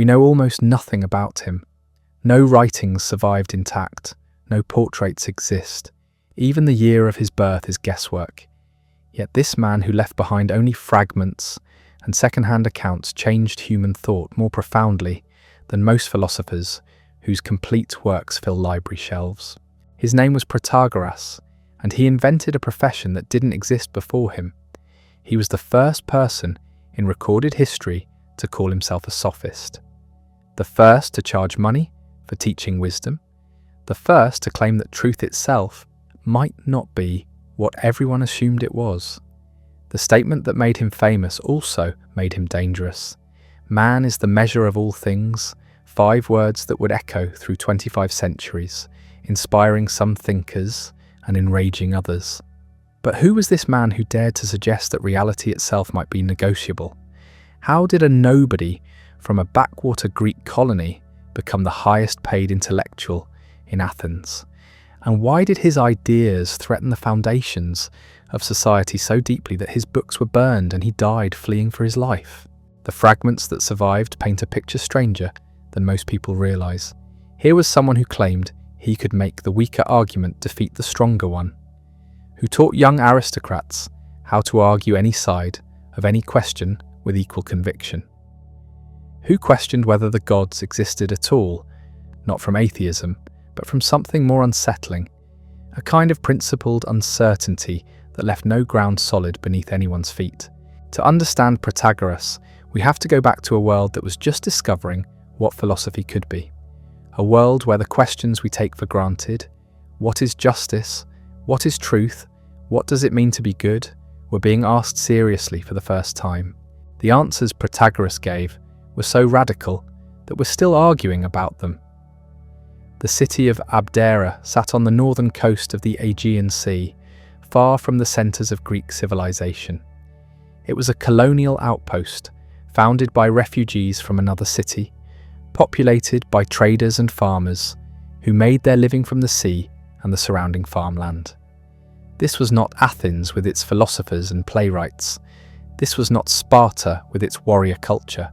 We know almost nothing about him. No writings survived intact, no portraits exist. Even the year of his birth is guesswork. Yet this man who left behind only fragments and second-hand accounts changed human thought more profoundly than most philosophers whose complete works fill library shelves. His name was Protagoras, and he invented a profession that didn't exist before him. He was the first person in recorded history to call himself a sophist, the first to charge money for teaching wisdom, the first to claim that truth itself might not be what everyone assumed it was. The statement that made him famous also made him dangerous. Man is the measure of all things, 5 words that would echo through 25 centuries, inspiring some thinkers and enraging others. But who was this man who dared to suggest that reality itself might be negotiable? How did a nobody from a backwater Greek colony become the highest paid intellectual in Athens? And why did his ideas threaten the foundations of society so deeply that his books were burned and he died fleeing for his life? The fragments that survived paint a picture stranger than most people realise. Here was someone who claimed he could make the weaker argument defeat the stronger one, who taught young aristocrats how to argue any side of any question with equal conviction, who questioned whether the gods existed at all, not from atheism, but from something more unsettling, a kind of principled uncertainty that left no ground solid beneath anyone's feet. To understand Protagoras, we have to go back to a world that was just discovering what philosophy could be. A world where the questions we take for granted, what is justice, what is truth, what does it mean to be good, were being asked seriously for the first time. The answers Protagoras gave were so radical that we're still arguing about them. The city of Abdera sat on the northern coast of the Aegean Sea, far from the centres of Greek civilization. It was a colonial outpost, founded by refugees from another city, populated by traders and farmers who made their living from the sea and the surrounding farmland. This was not Athens with its philosophers and playwrights. This was not Sparta with its warrior culture.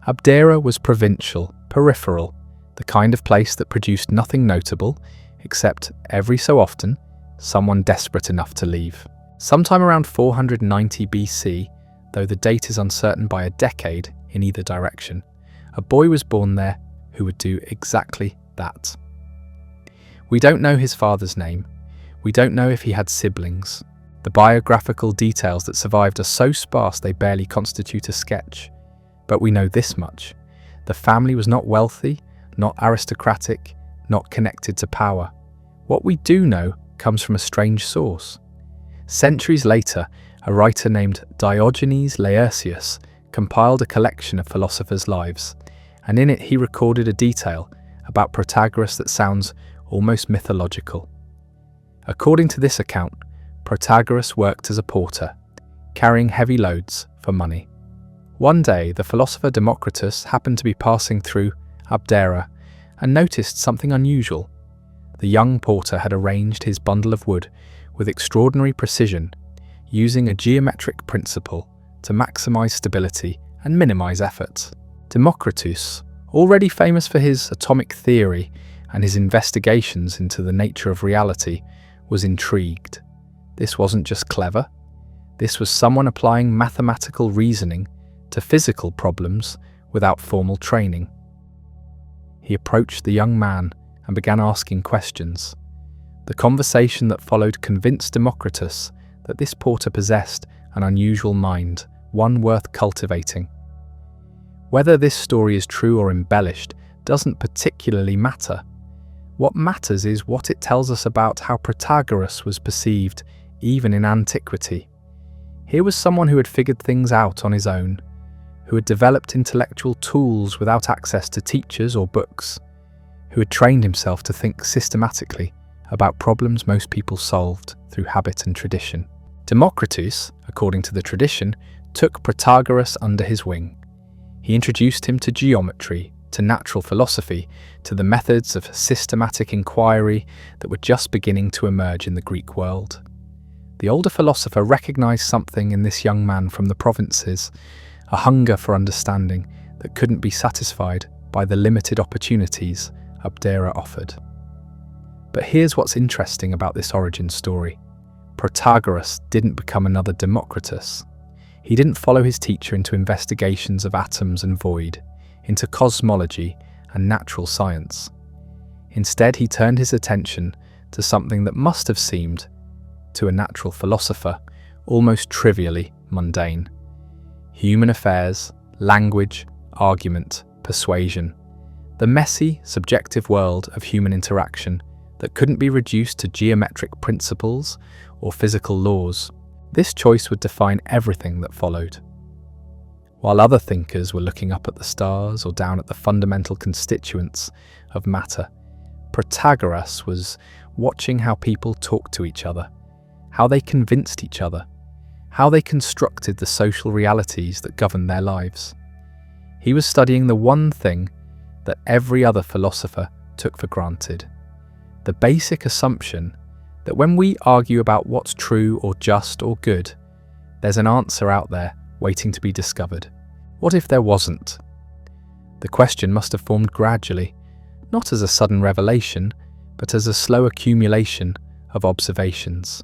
Abdera was provincial, peripheral, the kind of place that produced nothing notable, except every so often, someone desperate enough to leave. Sometime around 490 BC, though the date is uncertain by a decade in either direction, a boy was born there who would do exactly that. We don't know his father's name. We don't know if he had siblings. The biographical details that survived are so sparse they barely constitute a sketch. But we know this much. The family was not wealthy, not aristocratic, not connected to power. What we do know comes from a strange source. Centuries later, a writer named Diogenes Laertius compiled a collection of philosophers' lives, and in it he recorded a detail about Protagoras that sounds almost mythological. According to this account, Protagoras worked as a porter, carrying heavy loads for money. One day, the philosopher Democritus happened to be passing through Abdera and noticed something unusual. The young porter had arranged his bundle of wood with extraordinary precision, using a geometric principle to maximize stability and minimize effort. Democritus, already famous for his atomic theory and his investigations into the nature of reality, was intrigued. This wasn't just clever. This was someone applying mathematical reasoning to physical problems without formal training. He approached the young man and began asking questions. The conversation that followed convinced Democritus that this porter possessed an unusual mind, one worth cultivating. Whether this story is true or embellished doesn't particularly matter. What matters is what it tells us about how Protagoras was perceived even in antiquity. Here was someone who had figured things out on his own, who had developed intellectual tools without access to teachers or books, who had trained himself to think systematically about problems most people solved through habit and tradition. Democritus, according to the tradition, took Protagoras under his wing. He introduced him to geometry, to natural philosophy, to the methods of systematic inquiry that were just beginning to emerge in the Greek world. The older philosopher recognized something in this young man from the provinces, a hunger for understanding that couldn't be satisfied by the limited opportunities Abdera offered. But here's what's interesting about this origin story. Protagoras didn't become another Democritus. He didn't follow his teacher into investigations of atoms and void, into cosmology and natural science. Instead, he turned his attention to something that must have seemed, to a natural philosopher, almost trivially mundane. Human affairs, language, argument, persuasion. The messy, subjective world of human interaction that couldn't be reduced to geometric principles or physical laws. This choice would define everything that followed. While other thinkers were looking up at the stars or down at the fundamental constituents of matter, Protagoras was watching how people talked to each other, how they convinced each other, how they constructed the social realities that governed their lives. He was studying the one thing that every other philosopher took for granted, the basic assumption that when we argue about what's true or just or good, there's an answer out there waiting to be discovered. What if there wasn't? The question must have formed gradually, not as a sudden revelation, but as a slow accumulation of observations.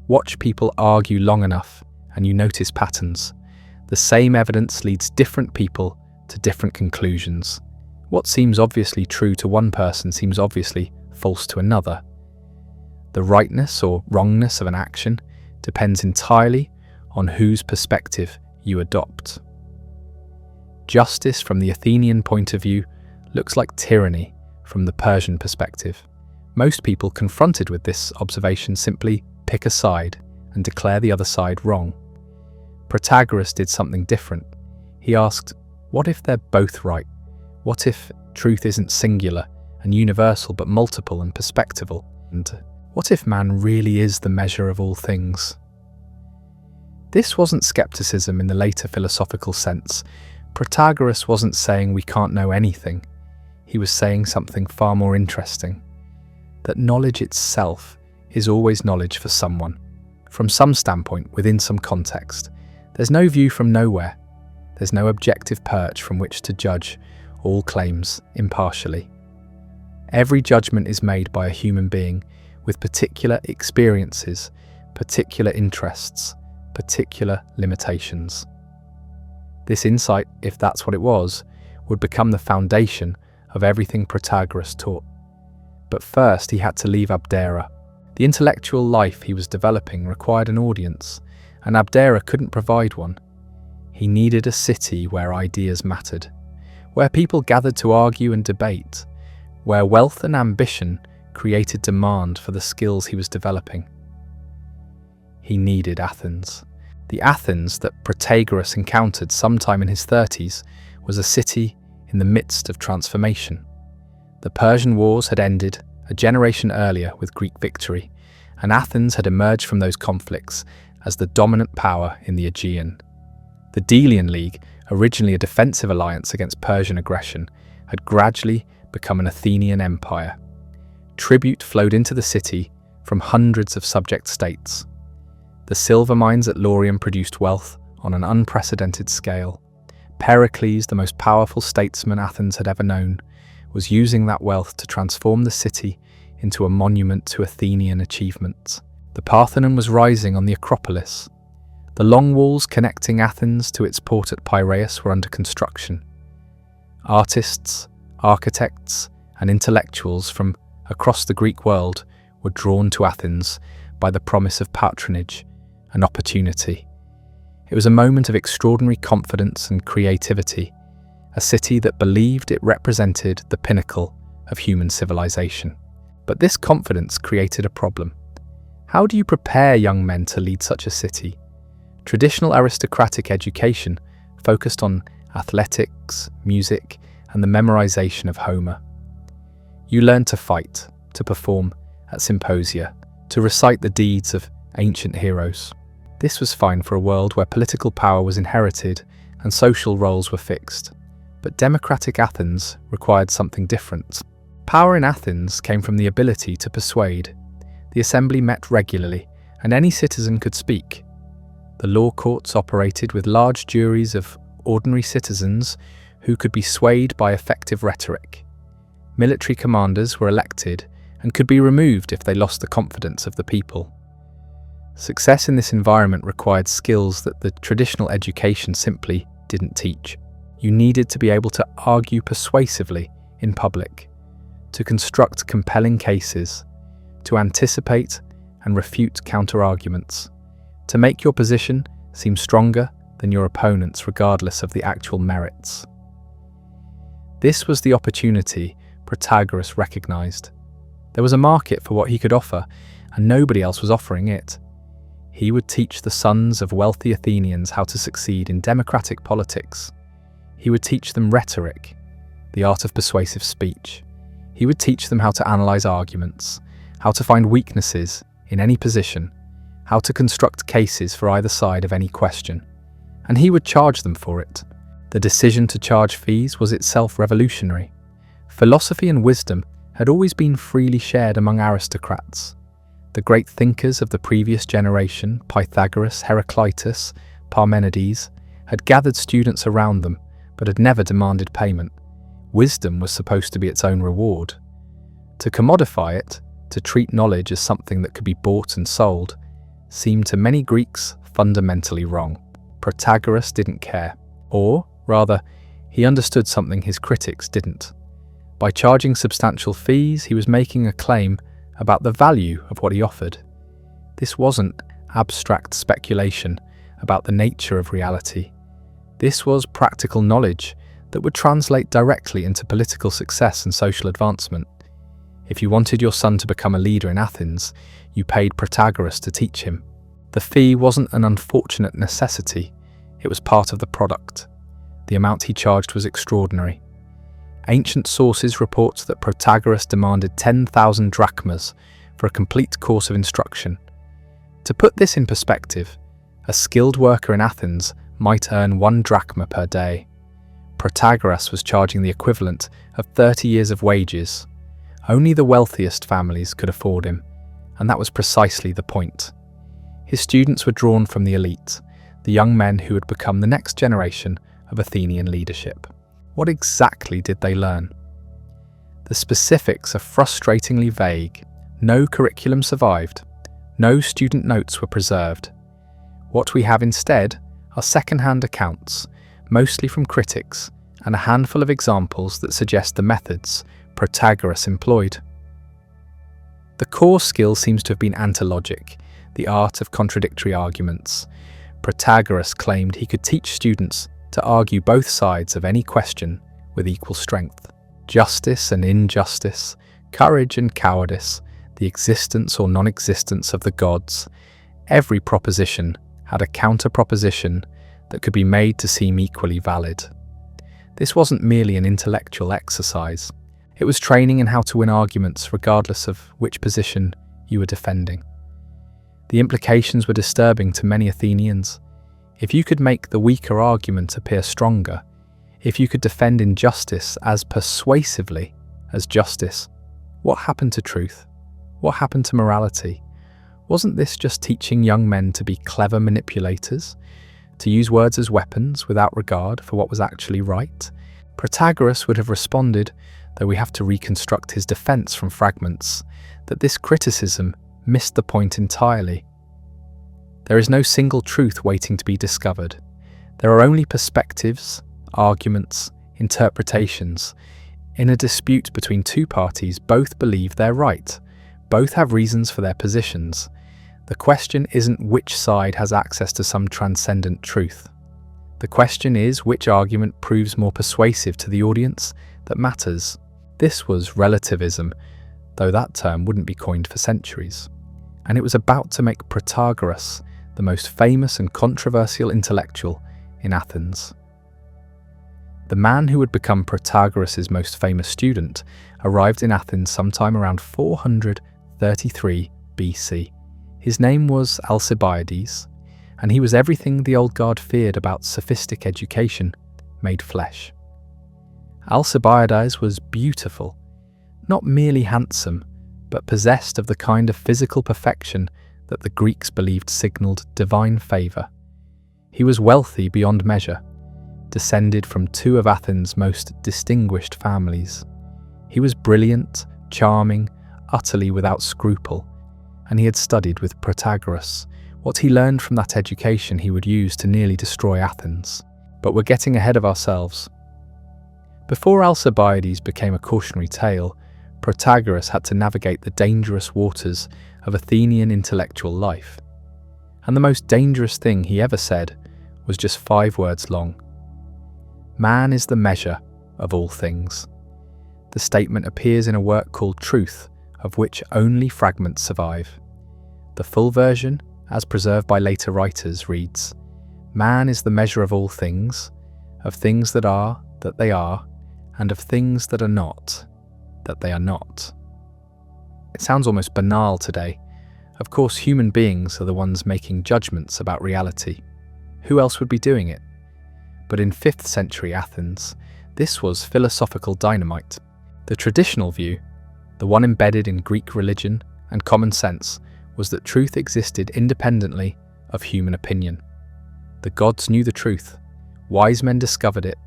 Watch people argue long enough and you notice patterns. The same evidence leads different people to different conclusions. What seems obviously true to one person seems obviously false to another. The rightness or wrongness of an action depends entirely on whose perspective you adopt. Justice from the Athenian point of view looks like tyranny from the Persian perspective. Most people confronted with this observation simply pick a side and declare the other side wrong. Protagoras did something different. He asked, what if they're both right? What if truth isn't singular and universal but multiple and perspectival? And what if man really is the measure of all things? This wasn't skepticism in the later philosophical sense. Protagoras wasn't saying we can't know anything. He was saying something far more interesting, that knowledge itself is always knowledge for someone, from some standpoint, within some context. There's no view from nowhere. There's no objective perch from which to judge all claims impartially. Every judgment is made by a human being with particular experiences, particular interests, particular limitations. This insight, if that's what it was, would become the foundation of everything Protagoras taught. But first he had to leave Abdera. The intellectual life he was developing required an audience, and Abdera couldn't provide one. He needed a city where ideas mattered, where people gathered to argue and debate, where wealth and ambition created demand for the skills he was developing. He needed Athens. The Athens that Protagoras encountered sometime in his 30s was a city in the midst of transformation. The Persian Wars had ended a generation earlier with Greek victory, and Athens had emerged from those conflicts as the dominant power in the Aegean. The Delian League, originally a defensive alliance against Persian aggression, had gradually become an Athenian empire. Tribute flowed into the city from hundreds of subject states. The silver mines at Laurium produced wealth on an unprecedented scale. Pericles, the most powerful statesman Athens had ever known, was using that wealth to transform the city into a monument to Athenian achievements. The Parthenon was rising on the Acropolis. The long walls connecting Athens to its port at Piraeus were under construction. Artists, architects, and intellectuals from across the Greek world were drawn to Athens by the promise of patronage and opportunity. It was a moment of extraordinary confidence and creativity, a city that believed it represented the pinnacle of human civilization. But this confidence created a problem. How do you prepare young men to lead such a city? Traditional aristocratic education focused on athletics, music, and the memorization of Homer. You learned to fight, to perform at symposia, to recite the deeds of ancient heroes. This was fine for a world where political power was inherited and social roles were fixed. But democratic Athens required something different. Power in Athens came from the ability to persuade. The assembly met regularly, and any citizen could speak. The law courts operated with large juries of ordinary citizens who could be swayed by effective rhetoric. Military commanders were elected and could be removed if they lost the confidence of the people. Success in this environment required skills that the traditional education simply didn't teach. You needed to be able to argue persuasively in public, to construct compelling cases, to anticipate and refute counter-arguments, to make your position seem stronger than your opponent's regardless of the actual merits. This was the opportunity Protagoras recognized. There was a market for what he could offer, and nobody else was offering it. He would teach the sons of wealthy Athenians how to succeed in democratic politics. He would teach them rhetoric, the art of persuasive speech. He would teach them how to analyze arguments, how to find weaknesses in any position, how to construct cases for either side of any question. And he would charge them for it. The decision to charge fees was itself revolutionary. Philosophy and wisdom had always been freely shared among aristocrats. The great thinkers of the previous generation, Pythagoras, Heraclitus, Parmenides, had gathered students around them, but had never demanded payment. Wisdom was supposed to be its own reward. To commodify it, to treat knowledge as something that could be bought and sold, seemed to many Greeks fundamentally wrong. Protagoras didn't care, or, rather, he understood something his critics didn't. By charging substantial fees, he was making a claim about the value of what he offered. This wasn't abstract speculation about the nature of reality. This was practical knowledge that would translate directly into political success and social advancement. If you wanted your son to become a leader in Athens, you paid Protagoras to teach him. The fee wasn't an unfortunate necessity, it was part of the product. The amount he charged was extraordinary. Ancient sources report that Protagoras demanded 10,000 drachmas for a complete course of instruction. To put this in perspective, a skilled worker in Athens might earn 1 drachma per day. Protagoras was charging the equivalent of 30 years of wages. Only the wealthiest families could afford him, and that was precisely the point. His students were drawn from the elite, the young men who would become the next generation of Athenian leadership. What exactly did they learn? The specifics are frustratingly vague. No curriculum survived. No student notes were preserved. What we have instead are second-hand accounts, mostly from critics, and a handful of examples that suggest the methods Protagoras employed. The core skill seems to have been antilogic, the art of contradictory arguments. Protagoras claimed he could teach students to argue both sides of any question with equal strength. Justice and injustice, courage and cowardice, the existence or non-existence of the gods, every proposition had a counter-proposition that could be made to seem equally valid. This wasn't merely an intellectual exercise. It was training in how to win arguments regardless of which position you were defending. The implications were disturbing to many Athenians. If you could make the weaker argument appear stronger, if you could defend injustice as persuasively as justice, what happened to truth? What happened to morality? Wasn't this just teaching young men to be clever manipulators, to use words as weapons without regard for what was actually right? Protagoras would have responded, though we have to reconstruct his defense from fragments, that this criticism missed the point entirely. There is no single truth waiting to be discovered. There are only perspectives, arguments, interpretations. In a dispute between two parties, both believe they're right. Both have reasons for their positions. The question isn't which side has access to some transcendent truth. The question is which argument proves more persuasive to the audience that matters. This was relativism, though that term wouldn't be coined for centuries. And it was about to make Protagoras the most famous and controversial intellectual in Athens. The man who would become Protagoras' most famous student arrived in Athens sometime around 433 BC. His name was Alcibiades, and he was everything the old guard feared about sophistic education made flesh. Alcibiades was beautiful, not merely handsome, but possessed of the kind of physical perfection that the Greeks believed signaled divine favour. He was wealthy beyond measure, descended from two of Athens' most distinguished families. He was brilliant, charming, utterly without scruple, and he had studied with Protagoras. What he learned from that education he would use to nearly destroy Athens. But we're getting ahead of ourselves. Before Alcibiades became a cautionary tale, Protagoras had to navigate the dangerous waters of Athenian intellectual life. And the most dangerous thing he ever said was just 5 words long. Man is the measure of all things. The statement appears in a work called Truth, of which only fragments survive. The full version, as preserved by later writers, reads, "Man is the measure of all things, of things that they are, and of things that are not, that they are not." It sounds almost banal today. Of course, human beings are the ones making judgments about reality. Who else would be doing it? But in 5th century Athens, this was philosophical dynamite. The traditional view, the one embedded in Greek religion and common sense, was that truth existed independently of human opinion. The gods knew the truth. Wise men discovered it.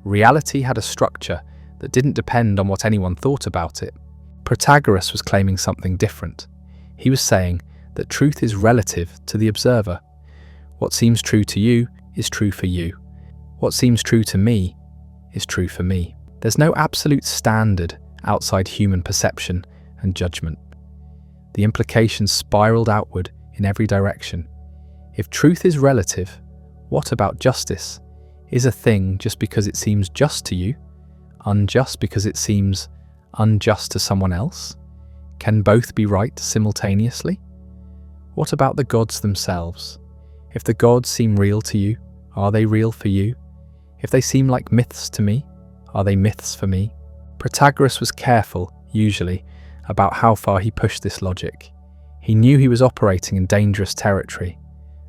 Reality had a structure that didn't depend on what anyone thought about it. Protagoras was claiming something different. He was saying that truth is relative to the observer. What seems true to you is true for you. What seems true to me is true for me. There's no absolute standard outside human perception and judgment. The implications spiraled outward in every direction. If truth is relative, what about justice? Is a thing just because it seems just to you, unjust because it seems unjust to someone else? Can both be right simultaneously? What about the gods themselves? If the gods seem real to you, are they real for you? If they seem like myths to me, are they myths for me? Protagoras was careful, usually, about how far he pushed this logic. He knew he was operating in dangerous territory.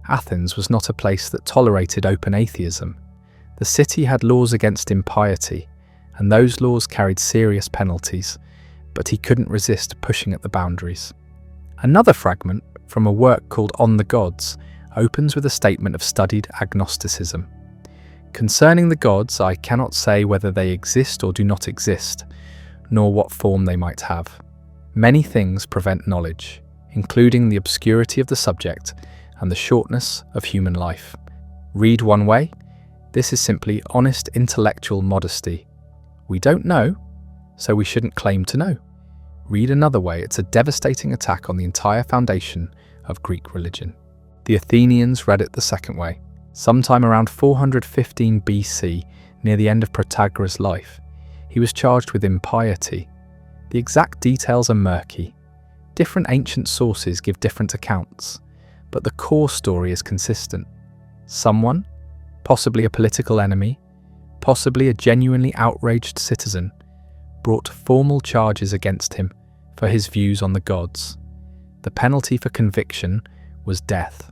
Athens was not a place that tolerated open atheism. The city had laws against impiety, and those laws carried serious penalties, but he couldn't resist pushing at the boundaries. Another fragment, from a work called On the Gods, opens with a statement of studied agnosticism. "Concerning the gods, I cannot say whether they exist or do not exist, nor what form they might have. Many things prevent knowledge, including the obscurity of the subject and the shortness of human life. Read one way, this is simply honest intellectual modesty. We don't know, so we shouldn't claim to know. Read another way, it's a devastating attack on the entire foundation of Greek religion." The Athenians read it the second way. Sometime around 415 BC, near the end of Protagoras' life, he was charged with impiety. The exact details are murky. Different ancient sources give different accounts, but the core story is consistent. Someone, possibly a political enemy, possibly a genuinely outraged citizen, brought formal charges against him for his views on the gods. The penalty for conviction was death.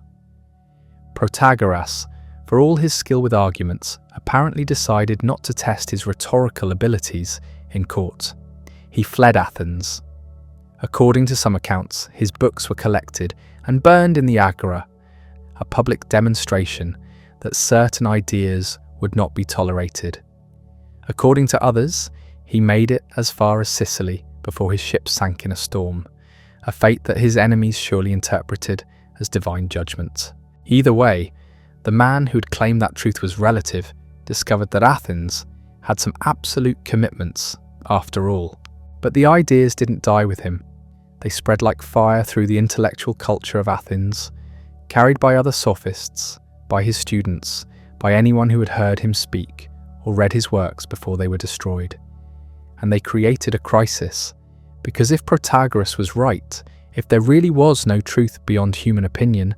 Protagoras, for all his skill with arguments, apparently decided not to test his rhetorical abilities in court. He fled Athens. According to some accounts, his books were collected and burned in the Agora, a public demonstration that certain ideas would not be tolerated. According to others, he made it as far as Sicily before his ship sank in a storm, a fate that his enemies surely interpreted as divine judgment. Either way, the man who'd claimed that truth was relative discovered that Athens had some absolute commitments after all. But the ideas didn't die with him. They spread like fire through the intellectual culture of Athens, carried by other sophists, by his students, by anyone who had heard him speak or read his works before they were destroyed. And they created a crisis, because if Protagoras was right, if there really was no truth beyond human opinion,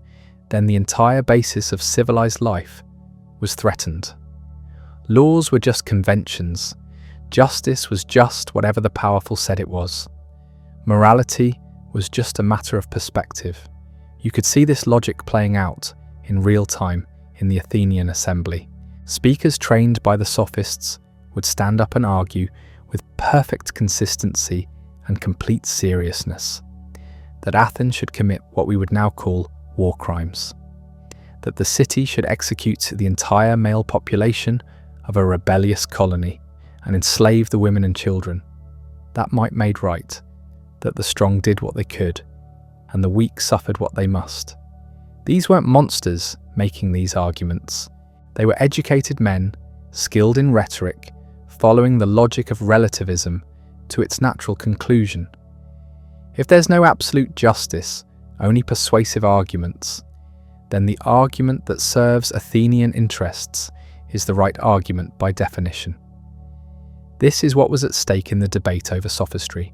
then the entire basis of civilized life was threatened. Laws were just conventions. Justice was just whatever the powerful said it was. Morality was just a matter of perspective. You could see this logic playing out in real time in the Athenian assembly. Speakers trained by the sophists would stand up and argue with perfect consistency and complete seriousness that Athens should commit what we would now call war crimes, that the city should execute the entire male population of a rebellious colony and enslave the women and children. That might made right, that the strong did what they could, and the weak suffered what they must. These weren't monsters making these arguments. They were educated men, skilled in rhetoric, following the logic of relativism to its natural conclusion. If there's no absolute justice, only persuasive arguments, then the argument that serves Athenian interests is the right argument by definition. This is what was at stake in the debate over sophistry.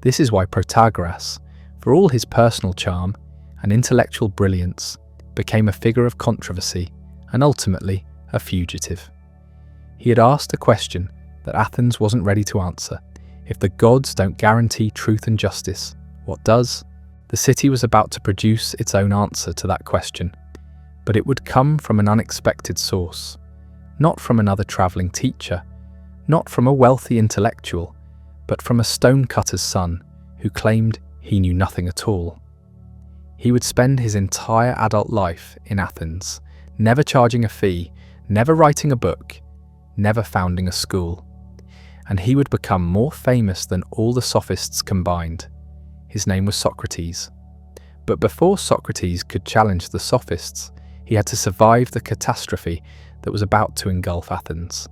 This is why Protagoras, for all his personal charm and intellectual brilliance, became a figure of controversy and ultimately a fugitive. He had asked a question that Athens wasn't ready to answer. If the gods don't guarantee truth and justice, what does? The city was about to produce its own answer to that question, but it would come from an unexpected source, not from another travelling teacher, not from a wealthy intellectual, but from a stonecutter's son who claimed he knew nothing at all. He would spend his entire adult life in Athens, never charging a fee, never writing a book, never founding a school. And he would become more famous than all the sophists combined. His name was Socrates. But before Socrates could challenge the sophists, he had to survive the catastrophe that was about to engulf Athens.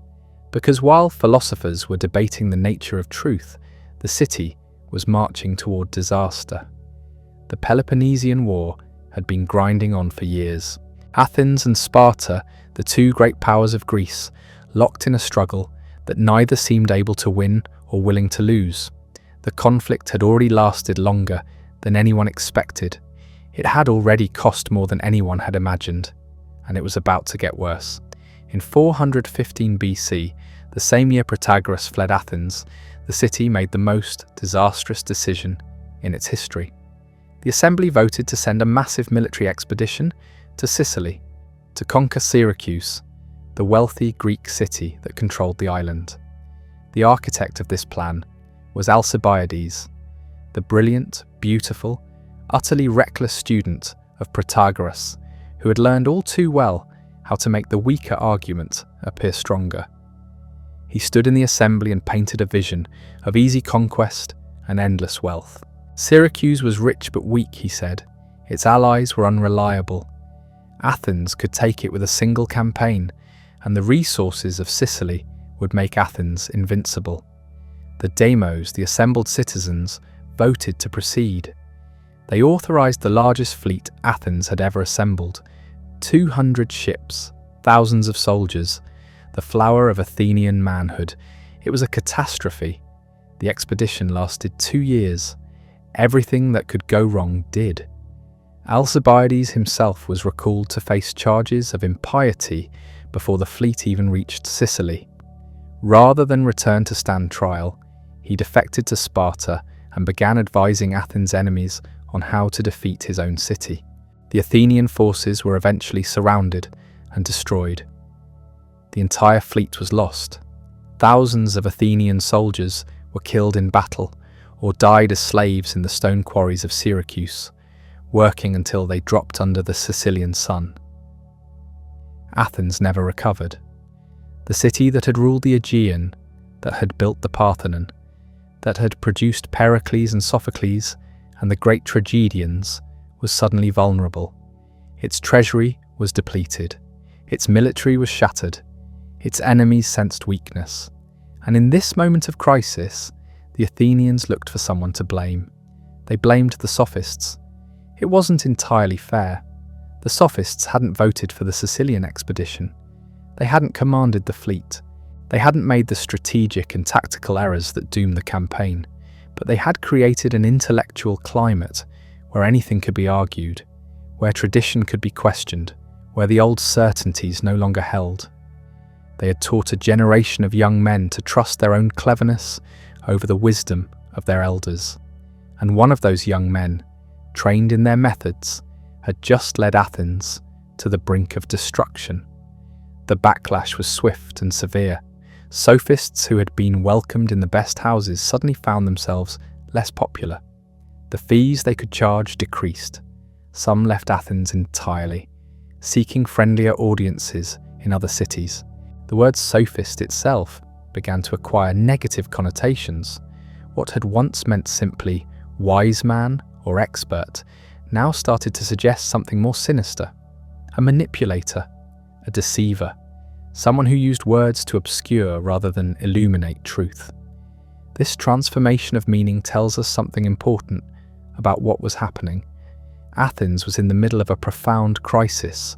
Because while philosophers were debating the nature of truth, the city was marching toward disaster. The Peloponnesian War had been grinding on for years. Athens and Sparta, the two great powers of Greece, locked in a struggle that neither seemed able to win or willing to lose. The conflict had already lasted longer than anyone expected. It had already cost more than anyone had imagined, and it was about to get worse. In 415 BC, the same year Protagoras fled Athens, the city made the most disastrous decision in its history. The assembly voted to send a massive military expedition to Sicily to conquer Syracuse, the wealthy Greek city that controlled the island. The architect of this plan was Alcibiades, the brilliant, beautiful, utterly reckless student of Protagoras, who had learned all too well how to make the weaker argument appear stronger. He stood in the assembly and painted a vision of easy conquest and endless wealth. Syracuse was rich but weak, he said. Its allies were unreliable. Athens could take it with a single campaign, and the resources of Sicily would make Athens invincible. The demos, the assembled citizens, voted to proceed. They authorized the largest fleet Athens had ever assembled, 200 ships, thousands of soldiers, the flower of Athenian manhood. It was a catastrophe. The expedition lasted 2 years. Everything that could go wrong did. Alcibiades himself was recalled to face charges of impiety before the fleet even reached Sicily. Rather than return to stand trial, he defected to Sparta and began advising Athens' enemies on how to defeat his own city. The Athenian forces were eventually surrounded and destroyed. The entire fleet was lost. Thousands of Athenian soldiers were killed in battle or died as slaves in the stone quarries of Syracuse, working until they dropped under the Sicilian sun. Athens never recovered. The city that had ruled the Aegean, that had built the Parthenon, that had produced Pericles and Sophocles and the great tragedians, was suddenly vulnerable. Its treasury was depleted. Its military was shattered. Its enemies sensed weakness. And in this moment of crisis, the Athenians looked for someone to blame. They blamed the sophists. It wasn't entirely fair. The sophists hadn't voted for the Sicilian expedition. They hadn't commanded the fleet. They hadn't made the strategic and tactical errors that doomed the campaign, but they had created an intellectual climate where anything could be argued, where tradition could be questioned, where the old certainties no longer held. They had taught a generation of young men to trust their own cleverness over the wisdom of their elders. And one of those young men, trained in their methods, had just led Athens to the brink of destruction. The backlash was swift and severe. Sophists who had been welcomed in the best houses suddenly found themselves less popular. The fees they could charge decreased. Some left Athens entirely, seeking friendlier audiences in other cities. The word sophist itself began to acquire negative connotations. What had once meant simply wise man or expert now started to suggest something more sinister: a manipulator, a deceiver, someone who used words to obscure rather than illuminate truth. This transformation of meaning tells us something important about what was happening. Athens was in the middle of a profound crisis,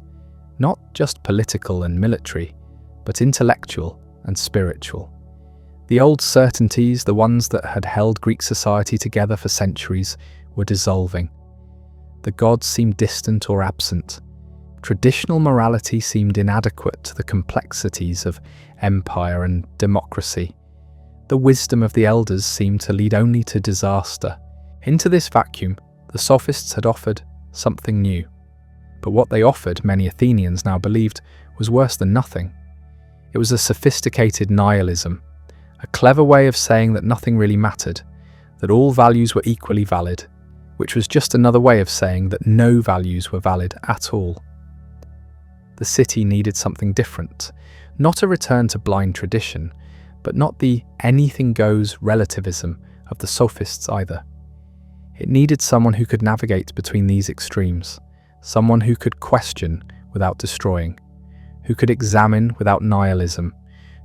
not just political and military, but intellectual and spiritual. The old certainties, the ones that had held Greek society together for centuries, were dissolving. The gods seemed distant or absent. Traditional morality seemed inadequate to the complexities of empire and democracy. The wisdom of the elders seemed to lead only to disaster. Into this vacuum, the sophists had offered something new. But what they offered, many Athenians now believed, was worse than nothing. It was a sophisticated nihilism, a clever way of saying that nothing really mattered, that all values were equally valid, which was just another way of saying that no values were valid at all. The city needed something different, not a return to blind tradition, but not the anything-goes relativism of the sophists either. It needed someone who could navigate between these extremes, someone who could question without destroying, who could examine without nihilism,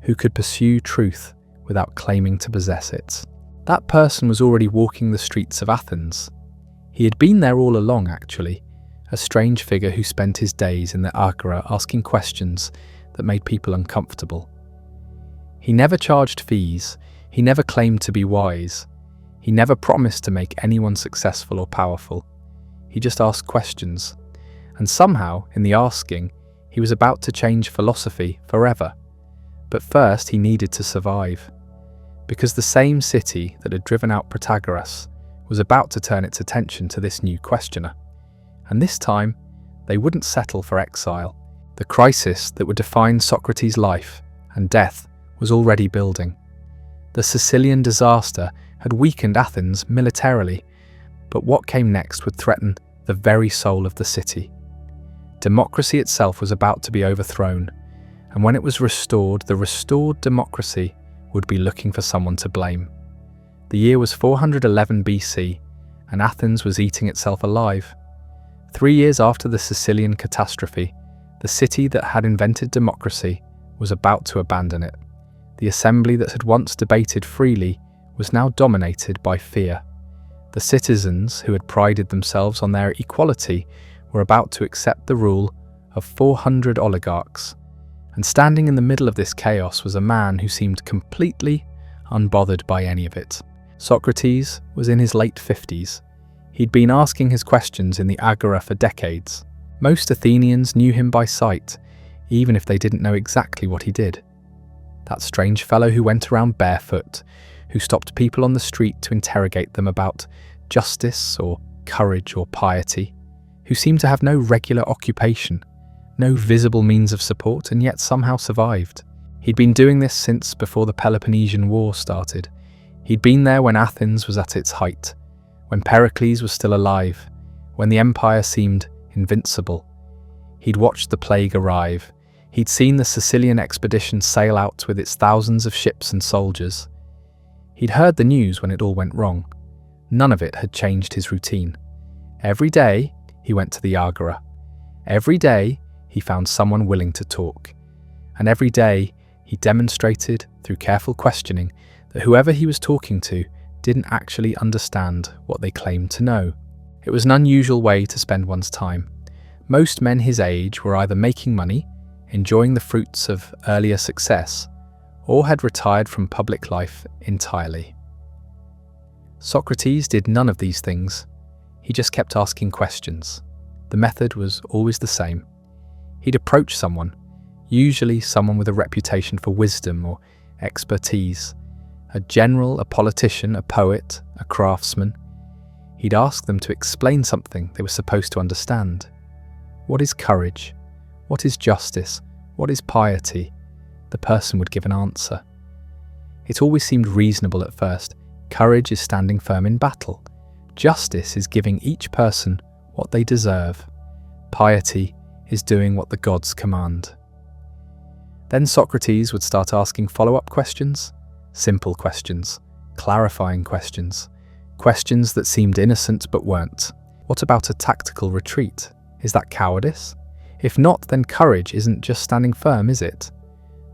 who could pursue truth without claiming to possess it. That person was already walking the streets of Athens. He had been there all along, actually, a strange figure who spent his days in the Agora asking questions that made people uncomfortable. He never charged fees, he never claimed to be wise, he never promised to make anyone successful or powerful. He just asked questions, and somehow, in the asking, he was about to change philosophy forever. But first he needed to survive, because the same city that had driven out Protagoras was about to turn its attention to this new questioner. And this time, they wouldn't settle for exile. The crisis that would define Socrates' life and death was already building. The Sicilian disaster had weakened Athens militarily, but what came next would threaten the very soul of the city. Democracy itself was about to be overthrown, and when it was restored, the restored democracy would be looking for someone to blame. The year was 411 BC, and Athens was eating itself alive. 3 years after the Sicilian catastrophe, the city that had invented democracy was about to abandon it. The assembly that had once debated freely was now dominated by fear. The citizens, who had prided themselves on their equality, were about to accept the rule of 400 oligarchs, and standing in the middle of this chaos was a man who seemed completely unbothered by any of it. Socrates was in his late 50s. He'd been asking his questions in the Agora for decades. Most Athenians knew him by sight, even if they didn't know exactly what he did. That strange fellow who went around barefoot, who stopped people on the street to interrogate them about justice or courage or piety, who seemed to have no regular occupation, no visible means of support, and yet somehow survived. He'd been doing this since before the Peloponnesian War started. He'd been there when Athens was at its height, when Pericles was still alive, when the empire seemed invincible. He'd watched the plague arrive. He'd seen the Sicilian expedition sail out with its thousands of ships and soldiers. He'd heard the news when it all went wrong. None of it had changed his routine. Every day, he went to the Agora. Every day, he found someone willing to talk. And every day, he demonstrated, through careful questioning, that whoever he was talking to didn't actually understand what they claimed to know. It was an unusual way to spend one's time. Most men his age were either making money, enjoying the fruits of earlier success, or had retired from public life entirely. Socrates did none of these things. He just kept asking questions. The method was always the same. He'd approach someone, usually someone with a reputation for wisdom or expertise, a general, a politician, a poet, a craftsman. He'd ask them to explain something they were supposed to understand. What is courage? What is justice? What is piety? The person would give an answer. It always seemed reasonable at first. Courage is standing firm in battle. Justice is giving each person what they deserve. Piety is doing what the gods command. Then Socrates would start asking follow-up questions, simple questions, clarifying questions, questions that seemed innocent but weren't. What about a tactical retreat? Is that cowardice? If not, then courage isn't just standing firm, is it?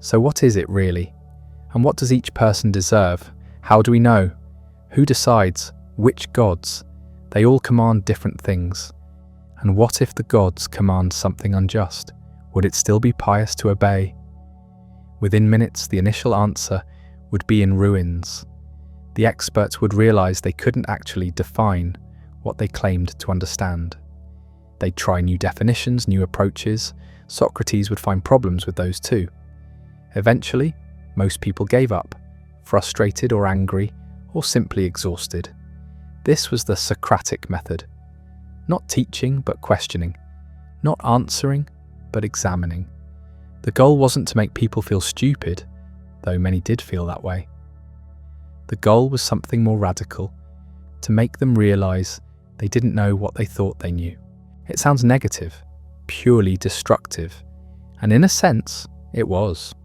So what is it really? And what does each person deserve? How do we know? Who decides? Which gods? They all command different things. And what if the gods command something unjust? Would it still be pious to obey? Within minutes, the initial answer would be in ruins. The experts would realize they couldn't actually define what they claimed to understand. They'd try new definitions, new approaches. Socrates would find problems with those too. Eventually, most people gave up, frustrated or angry, or simply exhausted. This was the Socratic method. Not teaching, but questioning. Not answering, but examining. The goal wasn't to make people feel stupid, though many did feel that way. The goal was something more radical, to make them realize they didn't know what they thought they knew. It sounds negative, purely destructive, and in a sense, it was.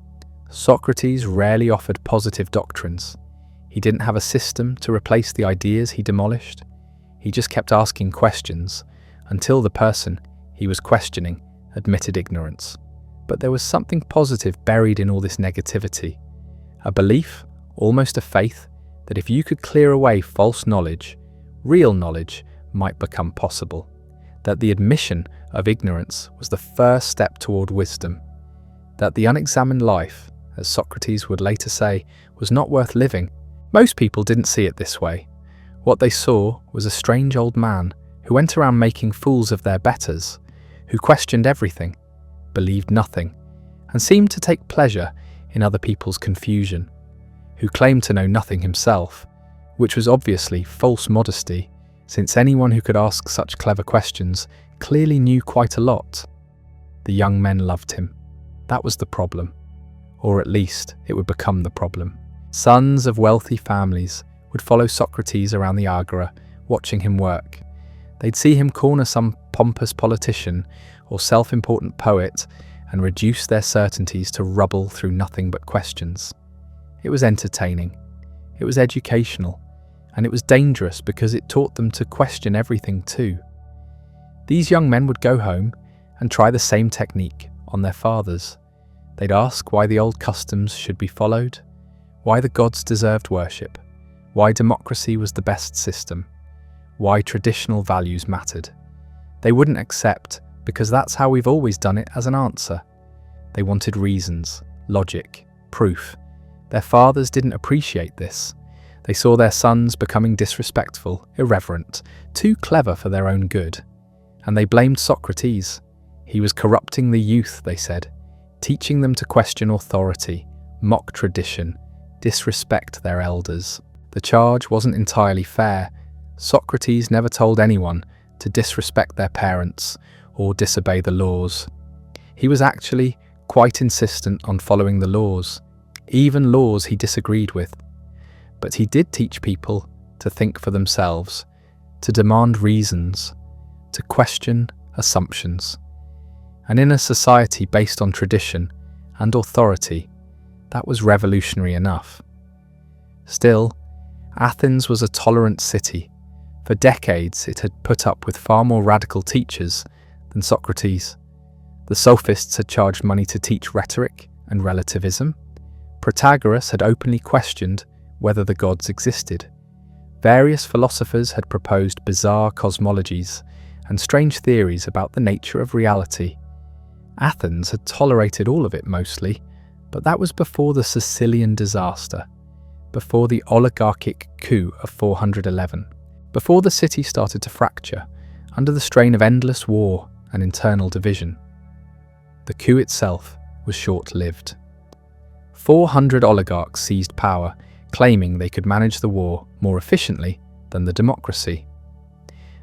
Socrates rarely offered positive doctrines. He didn't have a system to replace the ideas he demolished. He just kept asking questions until the person he was questioning admitted ignorance. But there was something positive buried in all this negativity. A belief, almost a faith, that if you could clear away false knowledge, real knowledge might become possible. That the admission of ignorance was the first step toward wisdom. That the unexamined life, as Socrates would later say, was not worth living. Most people didn't see it this way. What they saw was a strange old man who went around making fools of their betters, who questioned everything, believed nothing, and seemed to take pleasure in other people's confusion, who claimed to know nothing himself, which was obviously false modesty, since anyone who could ask such clever questions clearly knew quite a lot. The young men loved him. That was the problem. Or at least, it would become the problem. Sons of wealthy families would follow Socrates around the Agora, watching him work. They'd see him corner some pompous politician or self-important poet and reduce their certainties to rubble through nothing but questions. It was entertaining, it was educational, and it was dangerous because it taught them to question everything too. These young men would go home and try the same technique on their fathers. They'd ask why the old customs should be followed, why the gods deserved worship, why democracy was the best system, why traditional values mattered. They wouldn't accept, because that's how we've always done it, as an answer. They wanted reasons, logic, proof. Their fathers didn't appreciate this. They saw their sons becoming disrespectful, irreverent, too clever for their own good. And they blamed Socrates. He was corrupting the youth, they said, teaching them to question authority, mock tradition, disrespect their elders. The charge wasn't entirely fair. Socrates never told anyone to disrespect their parents or disobey the laws. He was actually quite insistent on following the laws, even laws he disagreed with. But he did teach people to think for themselves, to demand reasons, to question assumptions. And in a society based on tradition and authority, that was revolutionary enough. Still, Athens was a tolerant city. For decades, it had put up with far more radical teachers than Socrates. The sophists had charged money to teach rhetoric and relativism. Protagoras had openly questioned whether the gods existed. Various philosophers had proposed bizarre cosmologies and strange theories about the nature of reality. Athens had tolerated all of it mostly, but that was before the Sicilian disaster, before the oligarchic coup of 411, before the city started to fracture under the strain of endless war and internal division. The coup itself was short-lived. 400 oligarchs seized power, claiming they could manage the war more efficiently than the democracy.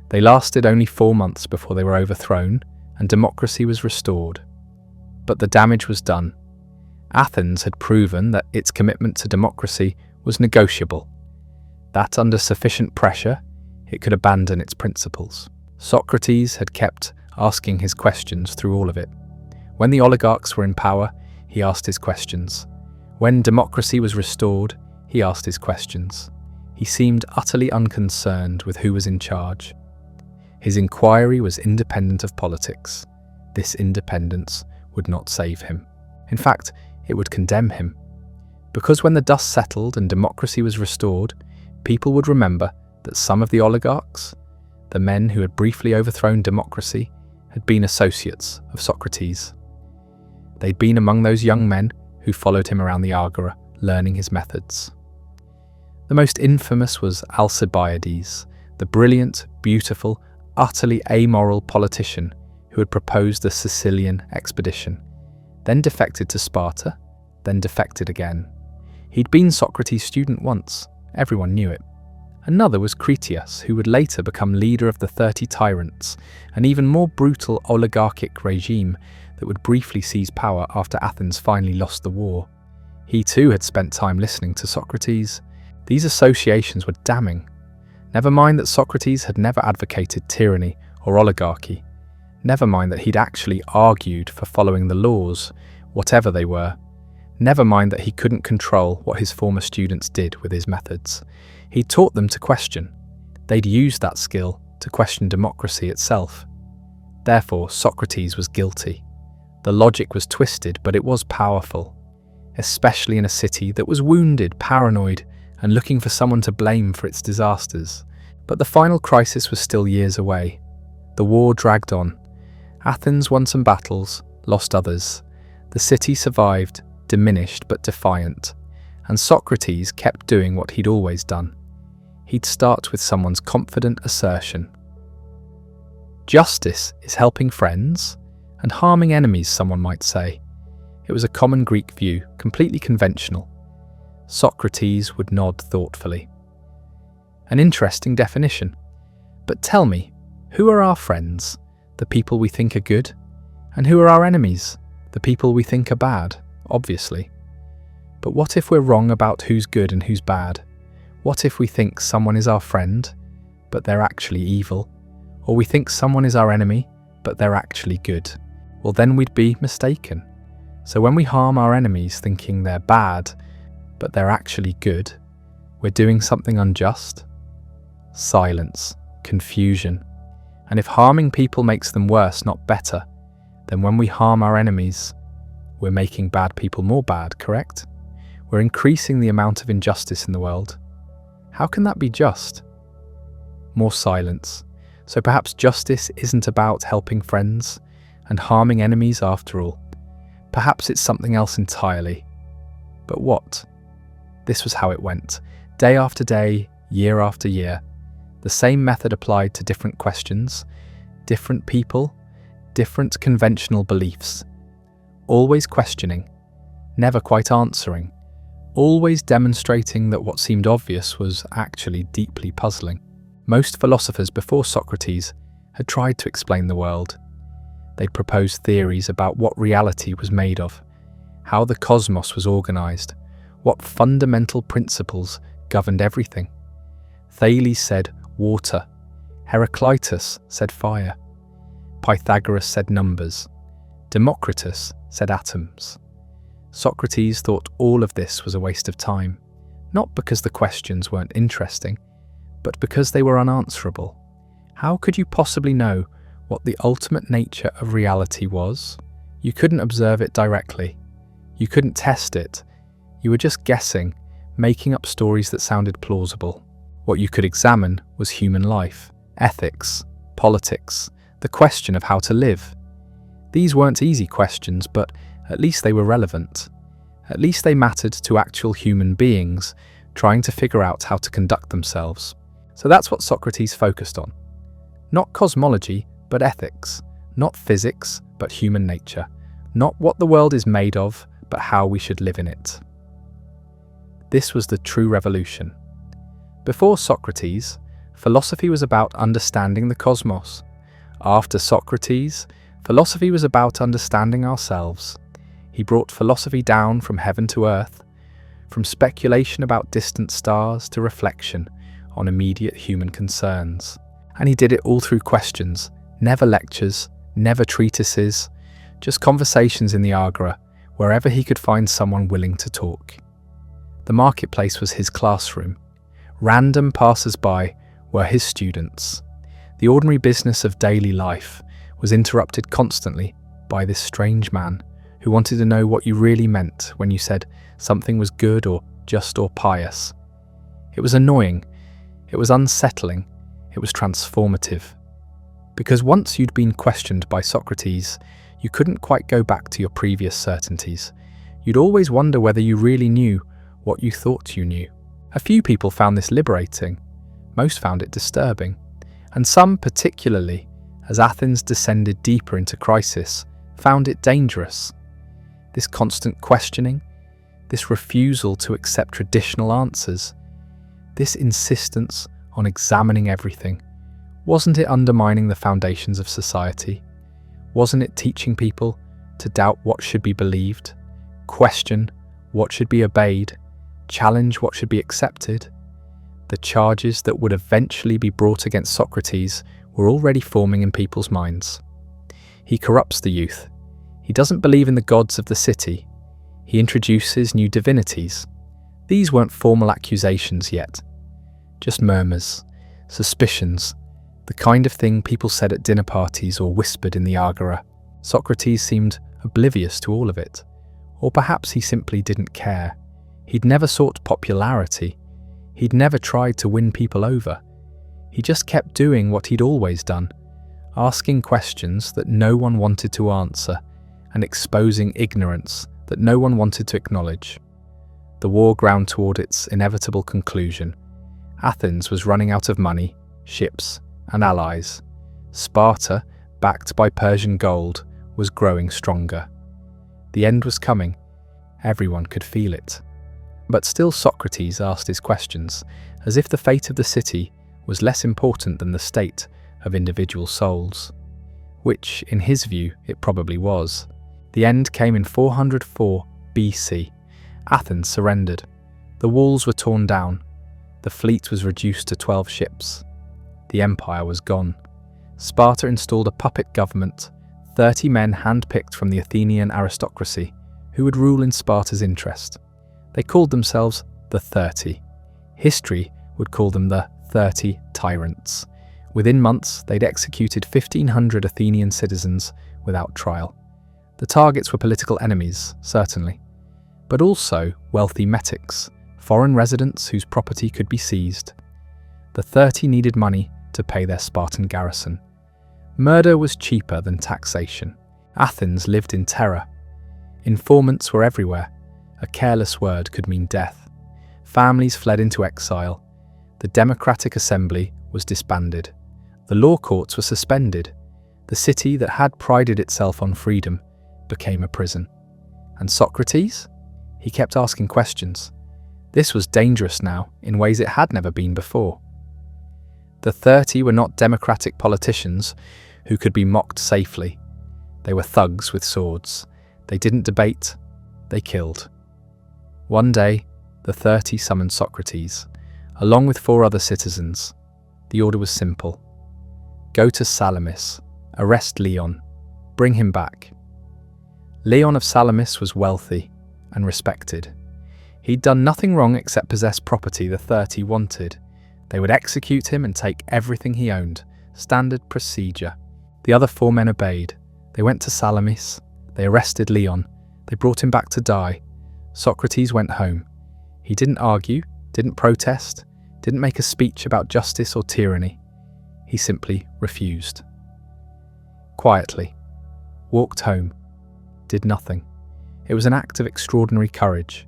They lasted only 4 months before they were overthrown and democracy was restored. But the damage was done. Athens had proven that its commitment to democracy was negotiable, that under sufficient pressure it could abandon its principles. Socrates had kept asking his questions through all of it. When the oligarchs were in power, he asked his questions. When democracy was restored, he asked his questions. He seemed utterly unconcerned with who was in charge. His inquiry was independent of politics. This independence would not save him. In fact, it would condemn him. Because when the dust settled and democracy was restored, people would remember that some of the oligarchs, the men who had briefly overthrown democracy, had been associates of Socrates. They'd been among those young men who followed him around the Agora, learning his methods. The most infamous was Alcibiades, the brilliant, beautiful, utterly amoral politician who had proposed the Sicilian expedition, then defected to Sparta, then defected again. He'd been Socrates' student once, everyone knew it. Another was Critias, who would later become leader of the 30 tyrants, an even more brutal oligarchic regime that would briefly seize power after Athens finally lost the war. He too had spent time listening to Socrates. These associations were damning. Never mind that Socrates had never advocated tyranny or oligarchy. Never mind that he'd actually argued for following the laws, whatever they were. Never mind that he couldn't control what his former students did with his methods. He taught them to question. They'd used that skill to question democracy itself. Therefore, Socrates was guilty. The logic was twisted, but it was powerful, especially in a city that was wounded, paranoid, and looking for someone to blame for its disasters. But the final crisis was still years away. The war dragged on. Athens won some battles, lost others. The city survived, diminished but defiant. And Socrates kept doing what he'd always done. He'd start with someone's confident assertion. Justice is helping friends and harming enemies, someone might say. It was a common Greek view, completely conventional. Socrates would nod thoughtfully. An interesting definition. But tell me, who are our friends? The people we think are good? And who are our enemies? The people we think are bad, obviously. But what if we're wrong about who's good and who's bad? What if we think someone is our friend, but they're actually evil? Or we think someone is our enemy, but they're actually good? Well, then we'd be mistaken. So when we harm our enemies thinking they're bad, but they're actually good, we're doing something unjust. Silence, confusion. And if harming people makes them worse, not better, then when we harm our enemies, we're making bad people more bad, correct? We're increasing the amount of injustice in the world. How can that be just? More silence. So perhaps justice isn't about helping friends and harming enemies after all. Perhaps it's something else entirely. But what? This was how it went. Day after day, year after year. The same method applied to different questions, different people, different conventional beliefs. Always questioning, never quite answering. Always demonstrating that what seemed obvious was actually deeply puzzling. Most philosophers before Socrates had tried to explain the world. They'd proposed theories about what reality was made of, how the cosmos was organized, what fundamental principles governed everything. Thales said water, Heraclitus said fire, Pythagoras said numbers, Democritus said atoms. Socrates thought all of this was a waste of time, not because the questions weren't interesting, but because they were unanswerable. How could you possibly know what the ultimate nature of reality was? You couldn't observe it directly. You couldn't test it. You were just guessing, making up stories that sounded plausible. What you could examine was human life, ethics, politics, the question of how to live. These weren't easy questions, but at least they were relevant. At least they mattered to actual human beings trying to figure out how to conduct themselves. So that's what Socrates focused on. Not cosmology, but ethics. Not physics, but human nature. Not what the world is made of, but how we should live in it. This was the true revolution. Before Socrates, philosophy was about understanding the cosmos. After Socrates, philosophy was about understanding ourselves. He brought philosophy down from heaven to earth, from speculation about distant stars to reflection on immediate human concerns. And he did it all through questions, never lectures, never treatises, just conversations in the Agora, wherever he could find someone willing to talk. The marketplace was his classroom. Random passers-by were his students. The ordinary business of daily life was interrupted constantly by this strange man who wanted to know what you really meant when you said something was good or just or pious. It was annoying, it was unsettling, it was transformative. Because once you'd been questioned by Socrates, you couldn't quite go back to your previous certainties. You'd always wonder whether you really knew what you thought you knew. A few people found this liberating, most found it disturbing, and some, particularly as Athens descended deeper into crisis, found it dangerous. This constant questioning, this refusal to accept traditional answers, this insistence on examining everything, wasn't it undermining the foundations of society? Wasn't it teaching people to doubt what should be believed, question what should be obeyed, challenge what should be accepted? The charges that would eventually be brought against Socrates were already forming in people's minds. He corrupts the youth. He doesn't believe in the gods of the city. He introduces new divinities. These weren't formal accusations yet, just murmurs, suspicions, the kind of thing people said at dinner parties or whispered in the Agora. Socrates seemed oblivious to all of it, or perhaps he simply didn't care. He'd never sought popularity. He'd never tried to win people over. He just kept doing what he'd always done, asking questions that no one wanted to answer and exposing ignorance that no one wanted to acknowledge. The war ground toward its inevitable conclusion. Athens was running out of money, ships, and allies. Sparta, backed by Persian gold, was growing stronger. The end was coming. Everyone could feel it. But still Socrates asked his questions, as if the fate of the city was less important than the state of individual souls. Which, in his view, it probably was. The end came in 404 BC. Athens surrendered. The walls were torn down. The fleet was reduced to 12 ships. The empire was gone. Sparta installed a puppet government, 30 men handpicked from the Athenian aristocracy, who would rule in Sparta's interest. They called themselves the 30. History would call them the 30 tyrants. Within months, they'd executed 1,500 Athenian citizens without trial. The targets were political enemies, certainly, but also wealthy metics, foreign residents whose property could be seized. The 30 needed money to pay their Spartan garrison. Murder was cheaper than taxation. Athens lived in terror. Informants were everywhere. A careless word could mean death. Families fled into exile. The Democratic Assembly was disbanded. The law courts were suspended. The city that had prided itself on freedom became a prison. And Socrates? He kept asking questions. This was dangerous now in ways it had never been before. The 30 were not democratic politicians who could be mocked safely. They were thugs with swords. They didn't debate, they killed. One day, the 30 summoned Socrates, along with 4 other citizens. The order was simple. Go to Salamis, arrest Leon, bring him back. Leon of Salamis was wealthy and respected. He'd done nothing wrong except possess property the 30 wanted. They would execute him and take everything he owned. Standard procedure. The other 4 men obeyed. They went to Salamis. They arrested Leon. They brought him back to die. Socrates went home. He didn't argue, didn't protest, didn't make a speech about justice or tyranny. He simply refused. Quietly. Walked home. Did nothing. It was an act of extraordinary courage.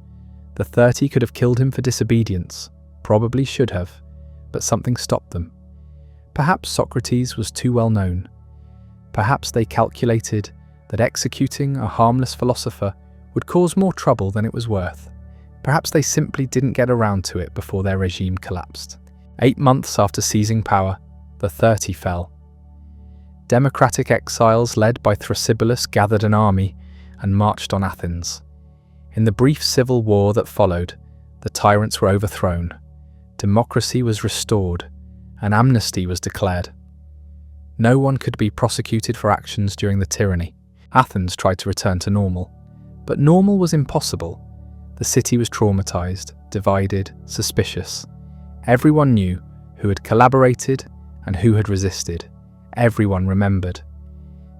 The 30 could have killed him for disobedience. Probably should have. But something stopped them. Perhaps Socrates was too well known. Perhaps they calculated that executing a harmless philosopher would cause more trouble than it was worth. Perhaps they simply didn't get around to it before their regime collapsed. 8 months after seizing power, the 30 fell. Democratic exiles led by Thrasybulus gathered an army and marched on Athens. In the brief civil war that followed, the tyrants were overthrown. Democracy was restored, and amnesty was declared. No one could be prosecuted for actions during the tyranny. Athens tried to return to normal, But normal was impossible. The city was traumatized, divided, suspicious. Everyone knew who had collaborated and who had resisted. Everyone remembered.